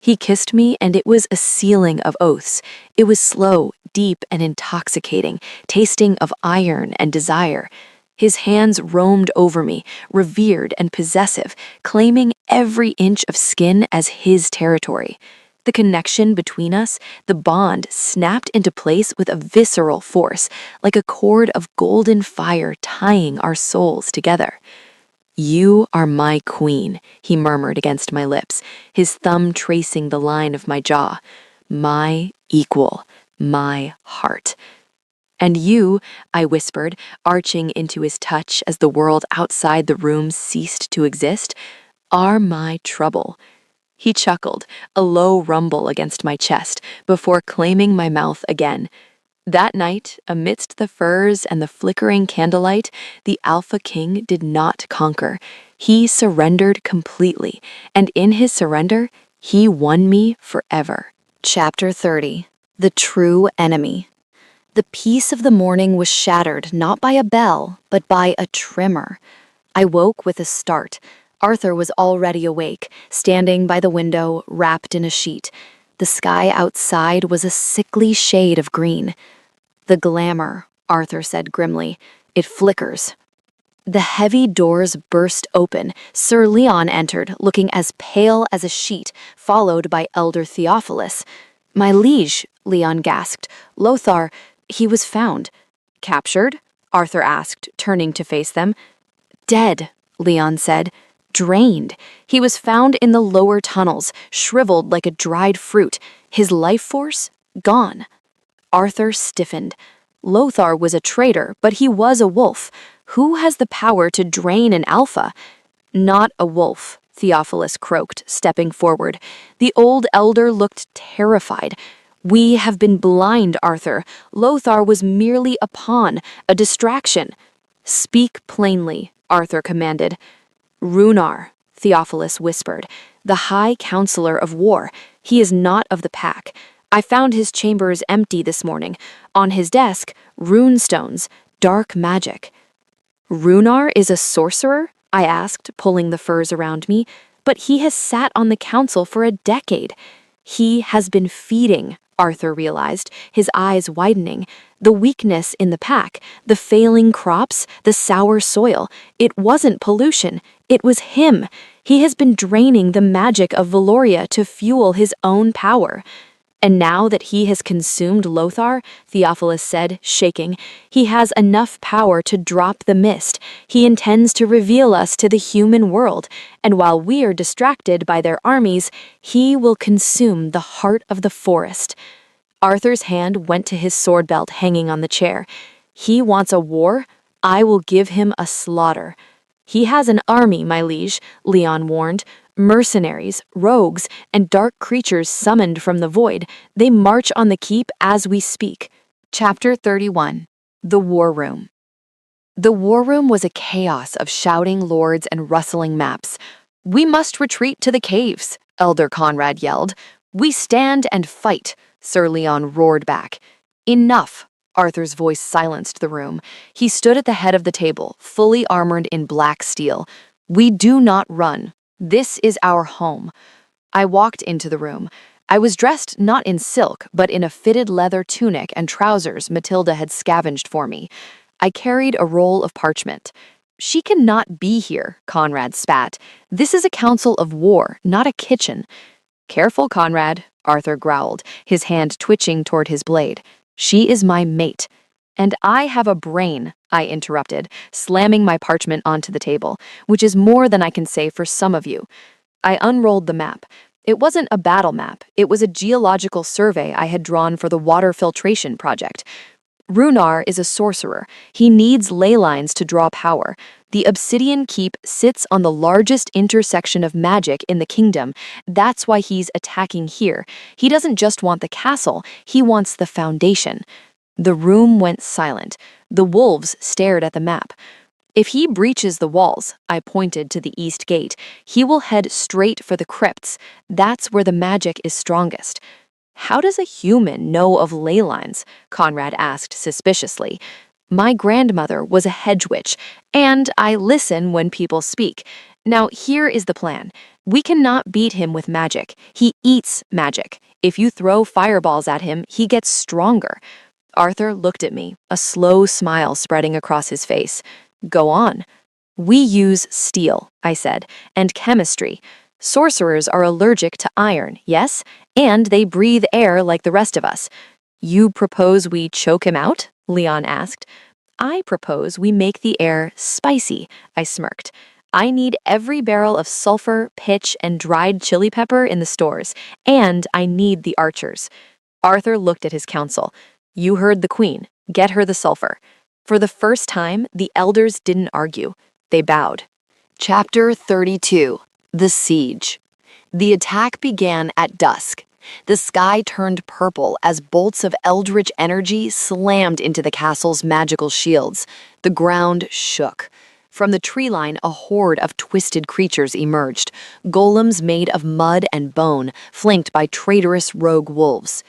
He kissed me, and it was a sealing of oaths. It was slow, deep, and intoxicating, tasting of iron and desire. His hands roamed over me, revered and possessive, claiming every inch of skin as his territory. The connection between us, the bond, snapped into place with a visceral force, like a cord of golden fire tying our souls together. You are my queen, he murmured against my lips, his thumb tracing the line of my jaw. My equal, my heart. And you, I whispered, arching into his touch as the world outside the room ceased to exist, are my trouble. He chuckled, a low rumble against my chest, before claiming my mouth again. That night, amidst the furs and the flickering candlelight, the Alpha King did not conquer. He surrendered completely, and in his surrender, he won me forever. Chapter 30. The True Enemy. The peace of the morning was shattered not by a bell, but by a tremor. I woke with a start. Arthur was already awake, standing by the window, wrapped in a sheet. The sky outside was a sickly shade of green. The glamour, Arthur said grimly. It flickers. The heavy doors burst open. Sir Leon entered, looking as pale as a sheet, followed by Elder Theophilus. My liege, Leon gasped. Lothar, he was found. Captured? Arthur asked, turning to face them. Dead, Leon said. Drained. He was found in the lower tunnels, shriveled like a dried fruit. His life force? Gone. Arthur stiffened. Lothar was a traitor, but he was a wolf. Who has the power to drain an alpha? Not a wolf, Theophilus croaked, stepping forward. The old elder looked terrified. We have been blind, Arthur. Lothar was merely a pawn, a distraction. Speak plainly, Arthur commanded. Runar, Theophilus whispered, the High Counselor of War. He is not of the pack. I found his chambers empty this morning. On his desk, rune stones, dark magic. Runar is a sorcerer? I asked, pulling the furs around me. But he has sat on the council for a decade. He has been feeding, Arthur realized, his eyes widening. The weakness in the pack, the failing crops, the sour soil. It wasn't pollution. It was him. He has been draining the magic of Valoria to fuel his own power. And now that he has consumed Lothar, Theophilus said, shaking, he has enough power to drop the mist. He intends to reveal us to the human world, and while we are distracted by their armies, he will consume the heart of the forest. Arthur's hand went to his sword belt hanging on the chair. He wants a war? I will give him a slaughter. He has an army, my liege, Leon warned. Mercenaries, rogues, and dark creatures summoned from the void. They march on the keep as we speak. Chapter 31. The War Room. The war room was a chaos of shouting lords and rustling maps. We must retreat to the caves, Elder Conrad yelled. We stand and fight, Sir Leon roared back. Enough. Arthur's voice silenced the room. He stood at the head of the table, fully armored in black steel. We do not run. This is our home. I walked into the room. I was dressed not in silk, but in a fitted leather tunic and trousers Matilda had scavenged for me. I carried a roll of parchment. She cannot be here, Conrad spat. This is a council of war, not a kitchen. Careful, Conrad, Arthur growled, his hand twitching toward his blade. She is my mate. And I have a brain, I interrupted, slamming my parchment onto the table, which is more than I can say for some of you. I unrolled the map. It wasn't a battle map. It was a geological survey I had drawn for the water filtration project. Runar is a sorcerer. He needs ley lines to draw power. The Obsidian Keep sits on the largest intersection of magic in the kingdom. That's why he's attacking here. He doesn't just want the castle, he wants the foundation. The room went silent. The wolves stared at the map. If he breaches the walls, I pointed to the east gate, he will head straight for the crypts. That's where the magic is strongest. How does a human know of ley lines? Conrad asked suspiciously. My grandmother was a hedge witch, and I listen when people speak. Now, here is the plan. We cannot beat him with magic. He eats magic. If you throw fireballs at him, he gets stronger. Arthur looked at me, a slow smile spreading across his face. Go on. We use steel, I said, and chemistry. Sorcerers are allergic to iron, yes? And they breathe air like the rest of us. You propose we choke him out? Leon asked. I propose we make the air spicy, I smirked. I need every barrel of sulfur, pitch, and dried chili pepper in the stores, and I need the archers. Arthur looked at his council. You heard the queen. Get her the sulfur. For the first time, the elders didn't argue. They bowed. Chapter 32. The Siege. The attack began at dusk. The sky turned purple as bolts of eldritch energy slammed into the castle's magical shields. The ground shook. From the tree line, a horde of twisted creatures emerged, golems made of mud and bone, flanked by traitorous rogue wolves.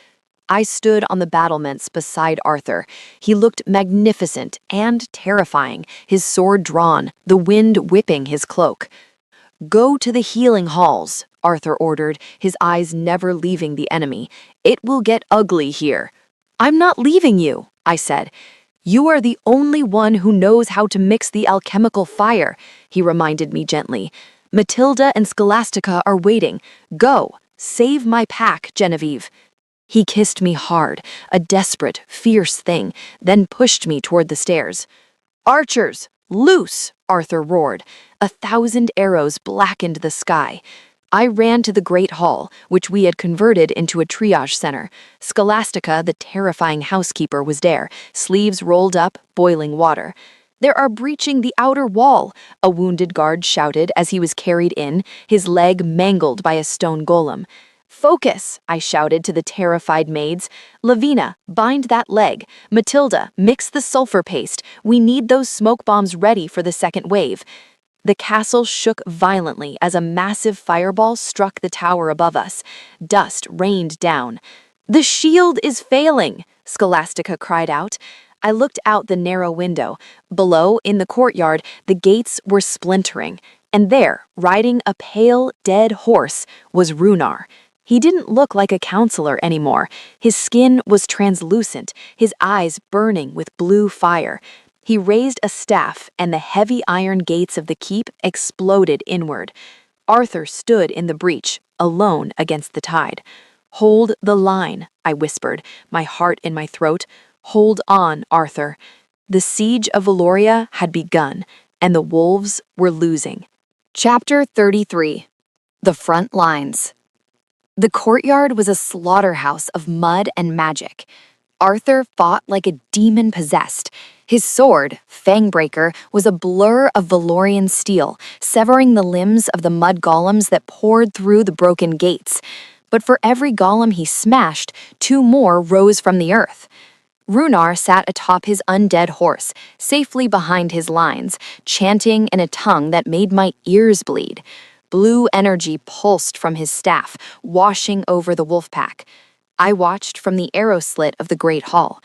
I stood on the battlements beside Arthur. He looked magnificent and terrifying, his sword drawn, the wind whipping his cloak. Go to the healing halls, Arthur ordered, his eyes never leaving the enemy. It will get ugly here. I'm not leaving you, I said. You are the only one who knows how to mix the alchemical fire, he reminded me gently. Matilda and Scholastica are waiting. Go, save my pack, Genevieve. He kissed me hard, a desperate, fierce thing, then pushed me toward the stairs. Archers, loose, Arthur roared. 1,000 arrows blackened the sky. I ran to the great hall, which we had converted into a triage center. Scholastica, the terrifying housekeeper, was there, sleeves rolled up, boiling water. There are breaching the outer wall, a wounded guard shouted as he was carried in, his leg mangled by a stone golem. Focus, I shouted to the terrified maids. Lavina, bind that leg. Matilda, mix the sulfur paste. We need those smoke bombs ready for the second wave. The castle shook violently as a massive fireball struck the tower above us. Dust rained down. The shield is failing, Scholastica cried out. I looked out the narrow window. Below, in the courtyard, the gates were splintering. And there, riding a pale, dead horse, was Runar. He didn't look like a counselor anymore. His skin was translucent, his eyes burning with blue fire. He raised a staff, and the heavy iron gates of the keep exploded inward. Arthur stood in the breach, alone against the tide. Hold the line, I whispered, my heart in my throat. Hold on, Arthur. The siege of Valoria had begun, and the wolves were losing. Chapter 33. The Front Lines. The courtyard was a slaughterhouse of mud and magic. Arthur fought like a demon possessed. His sword, Fangbreaker, was a blur of Valorian steel, severing the limbs of the mud golems that poured through the broken gates. But for every golem he smashed, 2 more rose from the earth. Runar sat atop his undead horse, safely behind his lines, chanting in a tongue that made my ears bleed. Blue energy pulsed from his staff, washing over the wolf pack. I watched from the arrow slit of the great hall.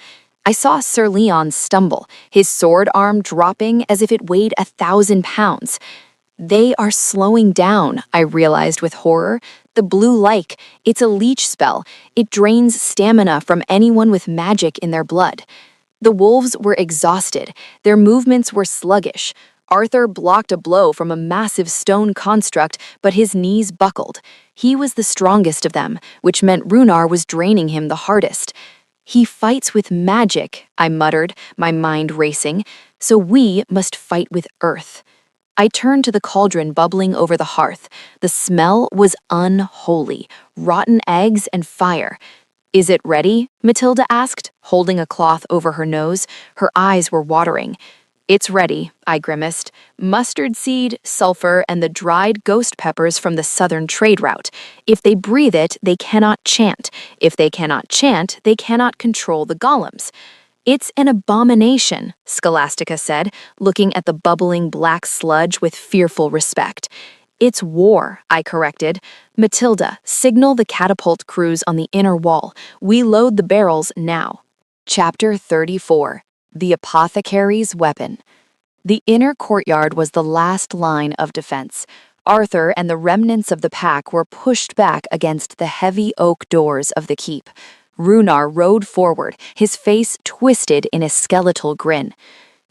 I saw Sir Leon stumble, his sword arm dropping as if it weighed 1,000 pounds. They are slowing down, I realized with horror. The blue like, it's a leech spell. It drains stamina from anyone with magic in their blood. The wolves were exhausted. Their movements were sluggish. Arthur blocked a blow from a massive stone construct, but his knees buckled. He was the strongest of them, which meant Runar was draining him the hardest. He fights with magic, I muttered, my mind racing, so we must fight with earth. I turned to the cauldron bubbling over the hearth. The smell was unholy, rotten eggs and fire. Is it ready? Matilda asked, holding a cloth over her nose. Her eyes were watering. It's ready, I grimaced. Mustard seed, sulfur, and the dried ghost peppers from the southern trade route. If they breathe it, they cannot chant. If they cannot chant, they cannot control the golems. It's an abomination, Scholastica said, looking at the bubbling black sludge with fearful respect. It's war, I corrected. Matilda, signal the catapult crews on the inner wall. We load the barrels now. Chapter 34. The Apothecary's Weapon. The inner courtyard was the last line of defense. Arthur and the remnants of the pack were pushed back against the heavy oak doors of the keep. Runar rode forward, his face twisted in a skeletal grin.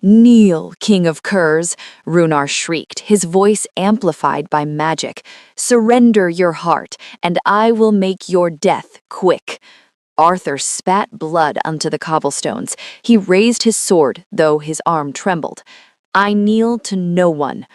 "Kneel, King of Curs," Runar shrieked, his voice amplified by magic. "Surrender your heart, and I will make your death quick." Arthur spat blood onto the cobblestones. He raised his sword, though his arm trembled. "I kneel to no one."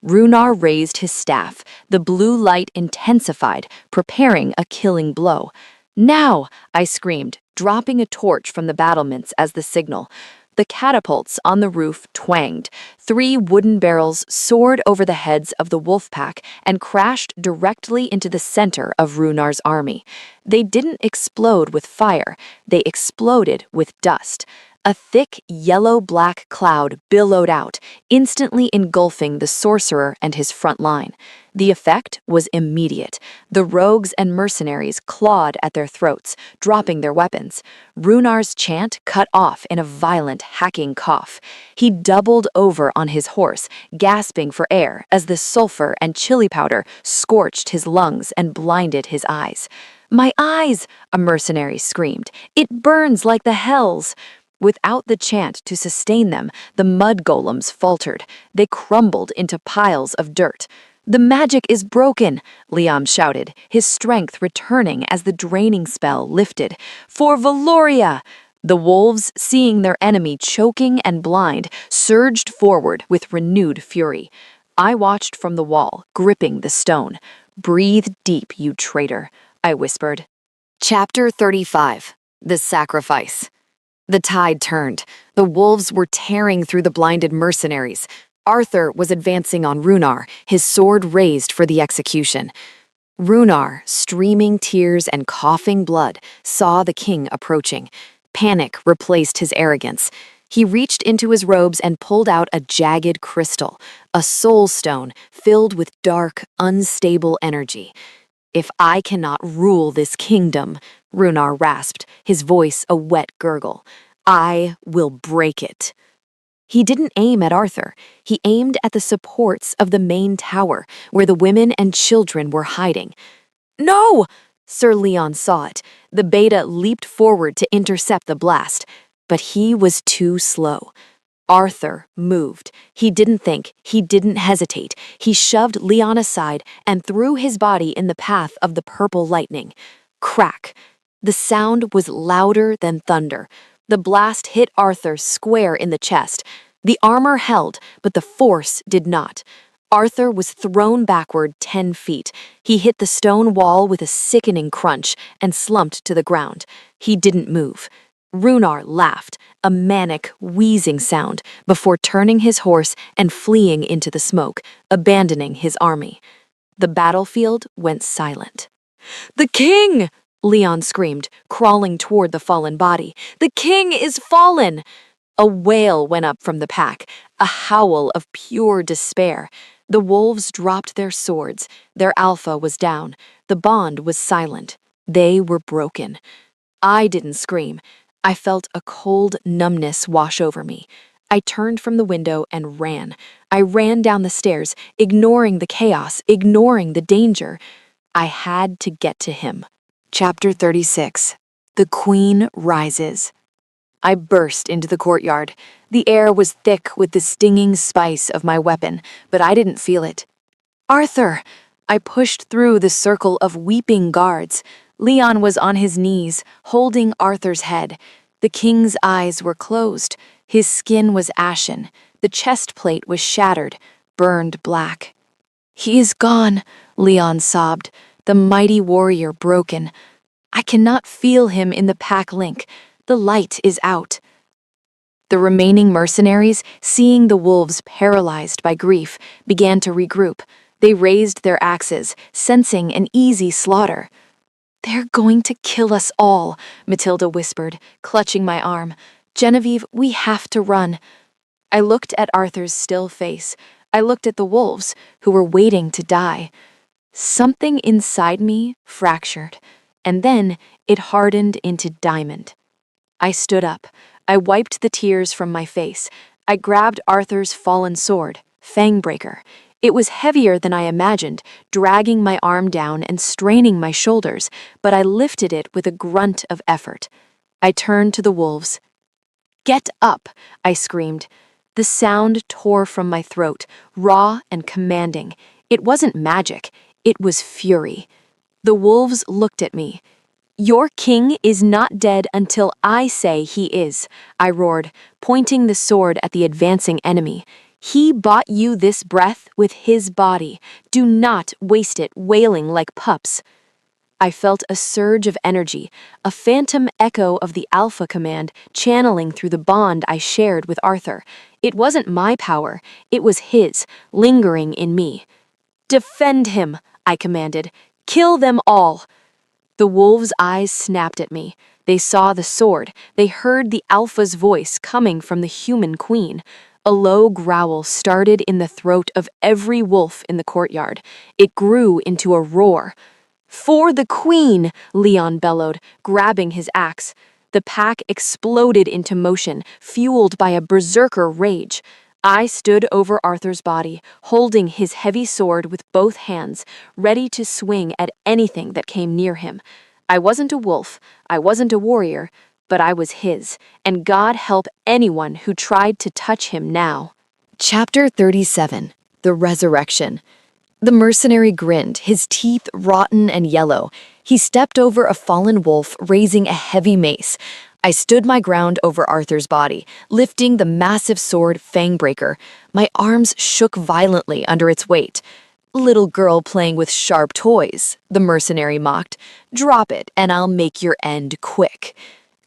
Runar raised his staff. The blue light intensified, preparing a killing blow. "Now!" I screamed, dropping a torch from the battlements as the signal. The catapults on the roof twanged. 3 wooden barrels soared over the heads of the wolf pack and crashed directly into the center of Runar's army. They didn't explode with fire, they exploded with dust. A thick yellow-black cloud billowed out, instantly engulfing the sorcerer and his front line. The effect was immediate. The rogues and mercenaries clawed at their throats, dropping their weapons. Runar's chant cut off in a violent, hacking cough. He doubled over on his horse, gasping for air as the sulfur and chili powder scorched his lungs and blinded his eyes. "My eyes!" a mercenary screamed. "It burns like the hells!" Without the chant to sustain them, the mud golems faltered. They crumbled into piles of dirt. "The magic is broken," Liam shouted, his strength returning as the draining spell lifted. "For Valoria!" The wolves, seeing their enemy choking and blind, surged forward with renewed fury. I watched from the wall, gripping the stone. "Breathe deep, you traitor," I whispered. Chapter 35. The Sacrifice. The tide turned. The wolves were tearing through the blinded mercenaries. Arthur was advancing on Runar, his sword raised for the execution. Runar, streaming tears and coughing blood, saw the king approaching. Panic replaced his arrogance. He reached into his robes and pulled out a jagged crystal, a soul stone filled with dark, unstable energy. "If I cannot rule this kingdom," Runar rasped, his voice a wet gurgle, "I will break it." He didn't aim at Arthur. He aimed at the supports of the main tower, where the women and children were hiding. "No!" Sir Leon saw it. The beta leaped forward to intercept the blast, but he was too slow. Arthur moved. He didn't think. He didn't hesitate. He shoved Leon aside and threw his body in the path of the purple lightning. Crack. The sound was louder than thunder. The blast hit Arthur square in the chest. The armor held, but the force did not. Arthur was thrown backward 10 feet. He hit the stone wall with a sickening crunch and slumped to the ground. He didn't move. Runar laughed, a manic, wheezing sound, before turning his horse and fleeing into the smoke, abandoning his army. The battlefield went silent. "The king!" Leon screamed, crawling toward the fallen body. "The king is fallen!" A wail went up from the pack, a howl of pure despair. The wolves dropped their swords. Their alpha was down. The bond was silent. They were broken. I didn't scream. I felt a cold numbness wash over me. I turned from the window and ran. I ran down the stairs, ignoring the chaos, ignoring the danger. I had to get to him. Chapter 36. The Queen Rises. I burst into the courtyard. The air was thick with the stinging spice of my weapon, but I didn't feel it. "Arthur!" I pushed through the circle of weeping guards. Leon was on his knees, holding Arthur's head. The king's eyes were closed. His skin was ashen. The chest plate was shattered, burned black. "He is gone," Leon sobbed, the mighty warrior broken. "I cannot feel him in the pack link. The light is out." The remaining mercenaries, seeing the wolves paralyzed by grief, began to regroup. They raised their axes, sensing an easy slaughter. "They're going to kill us all," Matilda whispered, clutching my arm. Genevieve, we have to run. I looked at Arthur's still face. I looked at the wolves, who were waiting to die. Something inside me fractured, and then it hardened into diamond. I stood up. I wiped the tears from my face. I grabbed Arthur's fallen sword, Fangbreaker. It was heavier than I imagined, dragging my arm down and straining my shoulders, but I lifted it with a grunt of effort. I turned to the wolves. "Get up!" I screamed. The sound tore from my throat, raw and commanding. It wasn't magic, it was fury. The wolves looked at me. "Your king is not dead until I say he is," I roared, pointing the sword at the advancing enemy. "He bought you this breath with his body. Do not waste it wailing like pups." I felt a surge of energy, a phantom echo of the Alpha command channeling through the bond I shared with Arthur. It wasn't my power, it was his, lingering in me. "Defend him," I commanded. "Kill them all." The wolves' eyes snapped at me. They saw the sword. They heard the Alpha's voice coming from the human queen. A low growl started in the throat of every wolf in the courtyard. It grew into a roar. "For the queen!" Leon bellowed, grabbing his axe. The pack exploded into motion, fueled by a berserker rage. I stood over Arthur's body, holding his heavy sword with both hands, ready to swing at anything that came near him. I wasn't a wolf, I wasn't a warrior, but I was his, and God help anyone who tried to touch him now. Chapter 37. The Resurrection. The mercenary grinned, his teeth rotten and yellow. He stepped over a fallen wolf, raising a heavy mace. I stood my ground over Arthur's body, lifting the massive sword Fangbreaker. My arms shook violently under its weight. "Little girl playing with sharp toys," the mercenary mocked. "Drop it, and I'll make your end quick."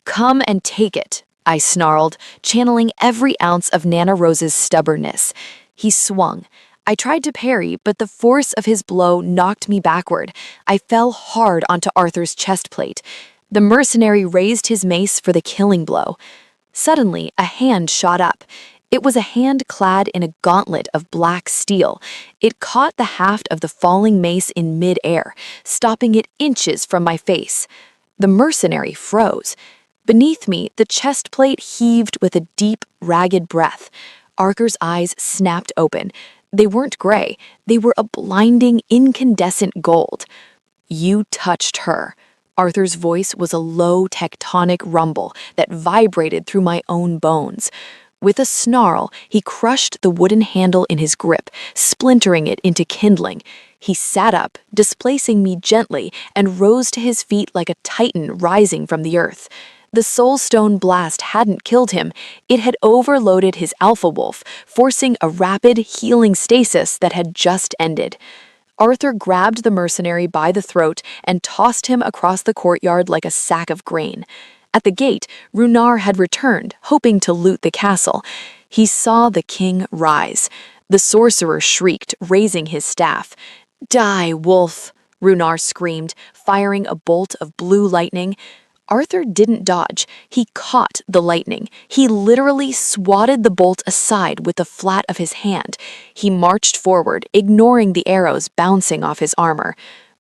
"Come and take it," I snarled, channeling every ounce of Nana Rose's stubbornness. He swung. I tried to parry, but the force of his blow knocked me backward. I fell hard onto Arthur's chest plate. The mercenary raised his mace for the killing blow. Suddenly, a hand shot up. It was a hand clad in a gauntlet of black steel. It caught the haft of the falling mace in mid-air, stopping it inches from my face. The mercenary froze. Beneath me, the chest plate heaved with a deep, ragged breath. Arthur's eyes snapped open. They weren't gray. They were a blinding, incandescent gold. "You touched her." Arthur's voice was a low, tectonic rumble that vibrated through my own bones. With a snarl, he crushed the wooden handle in his grip, splintering it into kindling. He sat up, displacing me gently, and rose to his feet like a titan rising from the earth. The Soulstone blast hadn't killed him. It had overloaded his alpha wolf, forcing a rapid, healing stasis that had just ended. Arthur grabbed the mercenary by the throat and tossed him across the courtyard like a sack of grain. At the gate, Runar had returned, hoping to loot the castle. He saw the king rise. The sorcerer shrieked, raising his staff. "Die, wolf!" Runar screamed, firing a bolt of blue lightning. Arthur didn't dodge. He caught the lightning. He literally swatted the bolt aside with the flat of his hand. He marched forward, ignoring the arrows bouncing off his armor.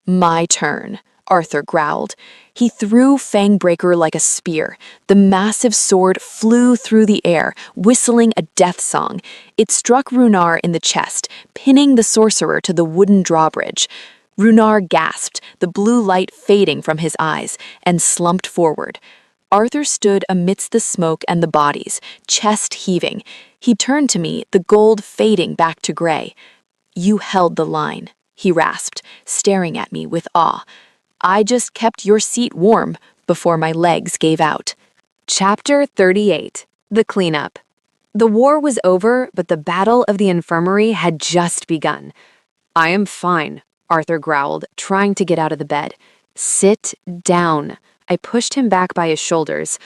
"My turn," Arthur growled. He threw Fangbreaker like a spear. The massive sword flew through the air, whistling a death song. It struck Runar in the chest, pinning the sorcerer to the wooden drawbridge. Runar gasped, the blue light fading from his eyes, and slumped forward. Arthur stood amidst the smoke and the bodies, chest heaving. He turned to me, the gold fading back to gray. "You held the line," he rasped, staring at me with awe. "I just kept your seat warm before my legs gave out." Chapter 38. The Cleanup. The war was over, but the Battle of the Infirmary had just begun. "I am fine," Arthur growled, trying to get out of the bed. "Sit down." I pushed him back by his shoulders.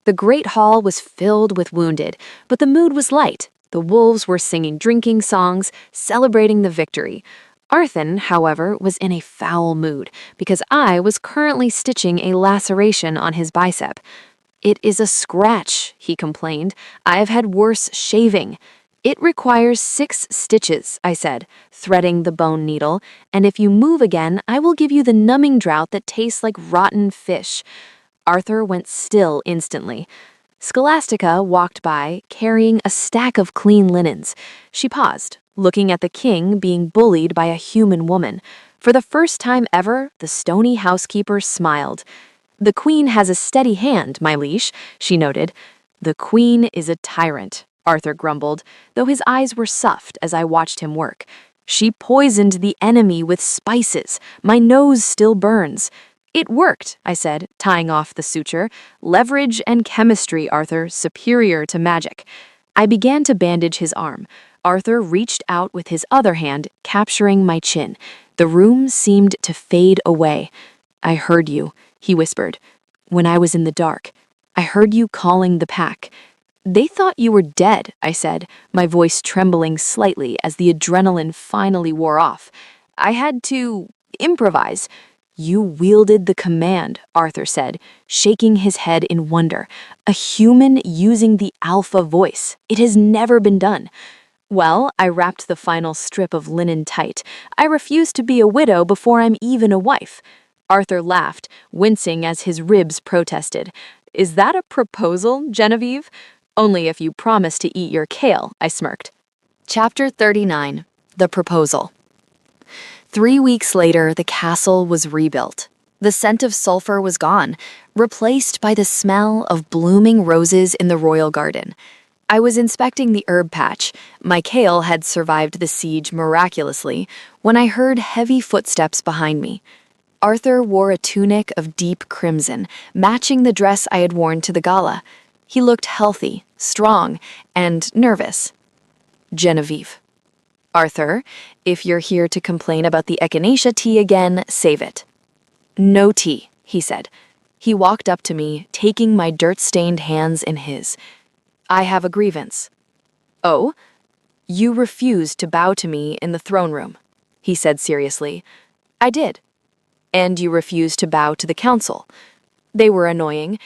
The great hall was filled with wounded, but the mood was light. The wolves were singing drinking songs, celebrating the victory. Arthur, however, was in a foul mood, because I was currently stitching a laceration on his bicep. "It is a scratch," he complained. "I've had worse shaving." "It requires 6 stitches," I said, threading the bone needle, "and if you move again, I will give you the numbing draught that tastes like rotten fish." Arthur went still instantly. Scholastica walked by, carrying a stack of clean linens. She paused, looking at the king being bullied by a human woman. For the first time ever, the stony housekeeper smiled. "The queen has a steady hand, my liege," she noted. "The queen is a tyrant," Arthur grumbled, though his eyes were soft as I watched him work. "She poisoned the enemy with spices. My nose still burns." "It worked," I said, tying off the suture. "Leverage and chemistry, Arthur, superior to magic." I began to bandage his arm. Arthur reached out with his other hand, capturing my chin. The room seemed to fade away. "I heard you," he whispered. "When I was in the dark, I heard you calling the pack." "They thought you were dead," I said, my voice trembling slightly as the adrenaline finally wore off. "I had to improvise." "You wielded the command," Arthur said, shaking his head in wonder. "A human using the alpha voice. It has never been done." "Well, I wrapped the final strip of linen tight. I refuse to be a widow before I'm even a wife." Arthur laughed, wincing as his ribs protested. "Is that a proposal, Genevieve?" "Only if you promise to eat your kale," I smirked. Chapter 39. The Proposal. 3 weeks later, the castle was rebuilt. The scent of sulfur was gone, replaced by the smell of blooming roses in the royal garden. I was inspecting the herb patch. My kale had survived the siege miraculously when I heard heavy footsteps behind me. Arthur wore a tunic of deep crimson, matching the dress I had worn to the gala. He looked healthy, strong, and nervous. "Genevieve." "Arthur, if you're here to complain about the echinacea tea again, save it." "No tea," he said. He walked up to me, taking my dirt-stained hands in his. "I have a grievance." "Oh?" "You refused to bow to me in the throne room," he said seriously. "I did." "And you refused to bow to the council. They were annoying.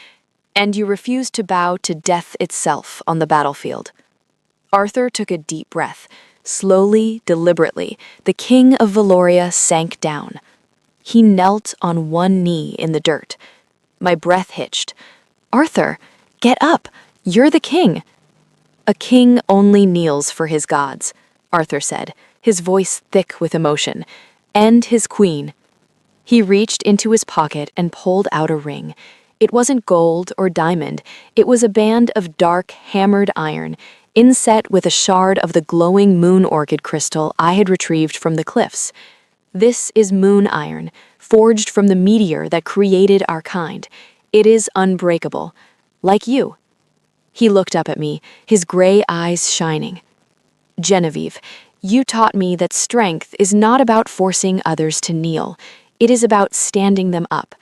And you refused to bow to death itself on the battlefield." Arthur took a deep breath. Slowly, deliberately, the king of Valoria sank down. He knelt on one knee in the dirt. My breath hitched. "Arthur, get up. You're the king." "A king only kneels for his gods," Arthur said, his voice thick with emotion. "And his queen." He reached into his pocket and pulled out a ring. It wasn't gold or diamond. It was a band of dark, hammered iron, inset with a shard of the glowing moon orchid crystal I had retrieved from the cliffs. "This is moon iron, forged from the meteor that created our kind. It is unbreakable, like you." He looked up at me, his gray eyes shining. "Genevieve, you taught me that strength is not about forcing others to kneel. It is about standing them up.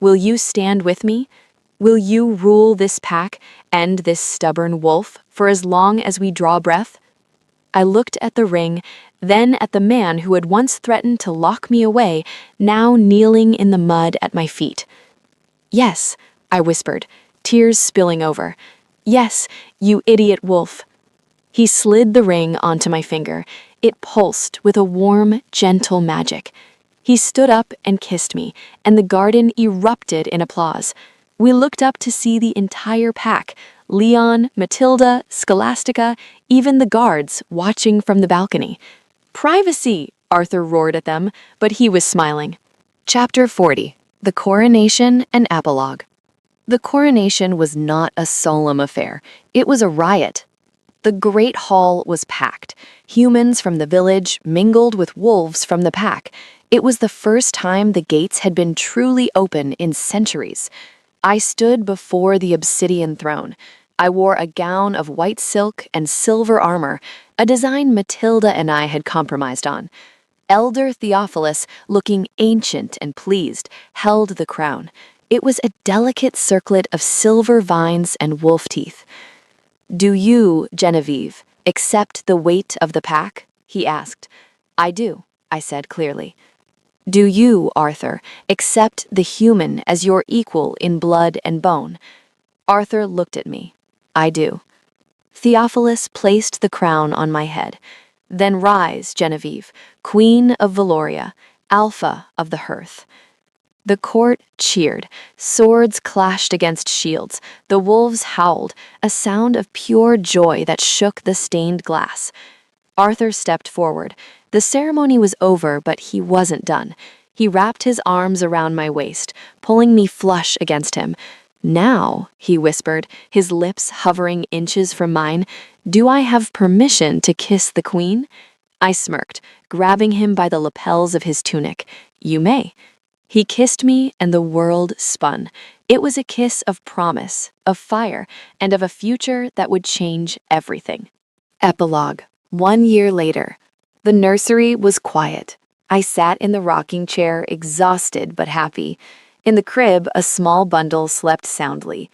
Will you stand with me? Will you rule this pack and this stubborn wolf for as long as we draw breath?" I looked at the ring, then at the man who had once threatened to lock me away, now kneeling in the mud at my feet. "Yes," I whispered, tears spilling over. "Yes, you idiot wolf." He slid the ring onto my finger. It pulsed with a warm, gentle magic. He stood up and kissed me, and the garden erupted in applause. We looked up to see the entire pack, Leon, Matilda, Scholastica, even the guards watching from the balcony. "Privacy!" Arthur roared at them, but he was smiling. Chapter 40. The Coronation and Epilogue. The coronation was not a solemn affair. It was a riot. The great hall was packed. Humans from the village mingled with wolves from the pack. It was the first time the gates had been truly open in centuries. I stood before the obsidian throne. I wore a gown of white silk and silver armor, a design Matilda and I had compromised on. Elder Theophilus, looking ancient and pleased, held the crown. It was a delicate circlet of silver vines and wolf teeth. "Do you, Genevieve, accept the weight of the pack?" he asked. "I do," I said clearly. "Do you, Arthur, accept the human as your equal in blood and bone?" Arthur looked at me. I do. Theophilus placed the crown on my head. Then rise, Genevieve, Queen of Valoria, Alpha of the Hearth. The court cheered. Swords clashed against shields. The wolves howled, a sound of pure joy that shook the stained glass. Arthur stepped forward. The ceremony was over, but he wasn't done. He wrapped his arms around my waist, pulling me flush against him. Now, he whispered, his lips hovering inches from mine, do I have permission to kiss the queen? I smirked, grabbing him by the lapels of his tunic. You may. He kissed me, and the world spun. It was a kiss of promise, of fire, and of a future that would change everything. Epilogue. 1 year later. The nursery was quiet. I sat in the rocking chair, exhausted but happy. In the crib, a small bundle slept soundly.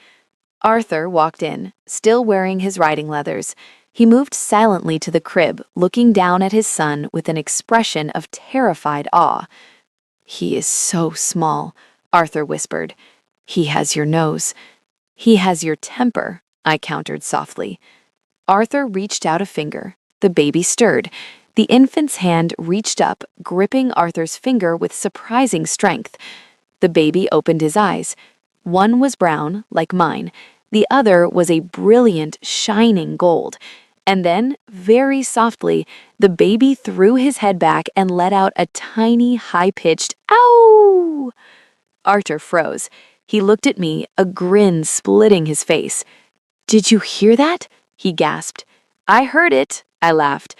Arthur walked in, still wearing his riding leathers. He moved silently to the crib, looking down at his son with an expression of terrified awe. He is so small, Arthur whispered. He has your nose. He has your temper, I countered softly. Arthur reached out a finger. The baby stirred. The infant's hand reached up, gripping Arthur's finger with surprising strength. The baby opened his eyes. One was brown, like mine. The other was a brilliant, shining gold. And then, very softly, the baby threw his head back and let out a tiny, high-pitched "Ow!" Arthur froze. He looked at me, a grin splitting his face. "Did you hear that?" he gasped. "I heard it," I laughed.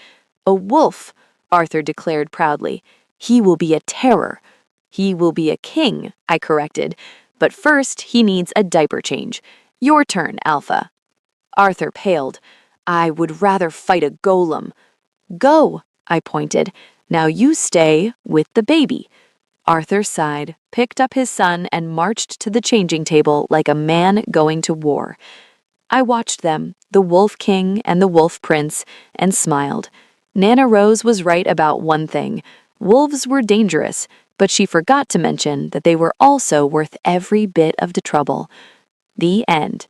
"A wolf," Arthur declared proudly. "He will be a terror." "He will be a king," I corrected. "But first, he needs a diaper change. Your turn, Alpha." Arthur paled. "I would rather fight a golem." "Go," I pointed. "Now you stay with the baby." Arthur sighed, picked up his son, and marched to the changing table like a man going to war. I watched them, the Wolf King and the Wolf Prince, and smiled. Nana Rose was right about one thing. Wolves were dangerous, but she forgot to mention that they were also worth every bit of the trouble. The end.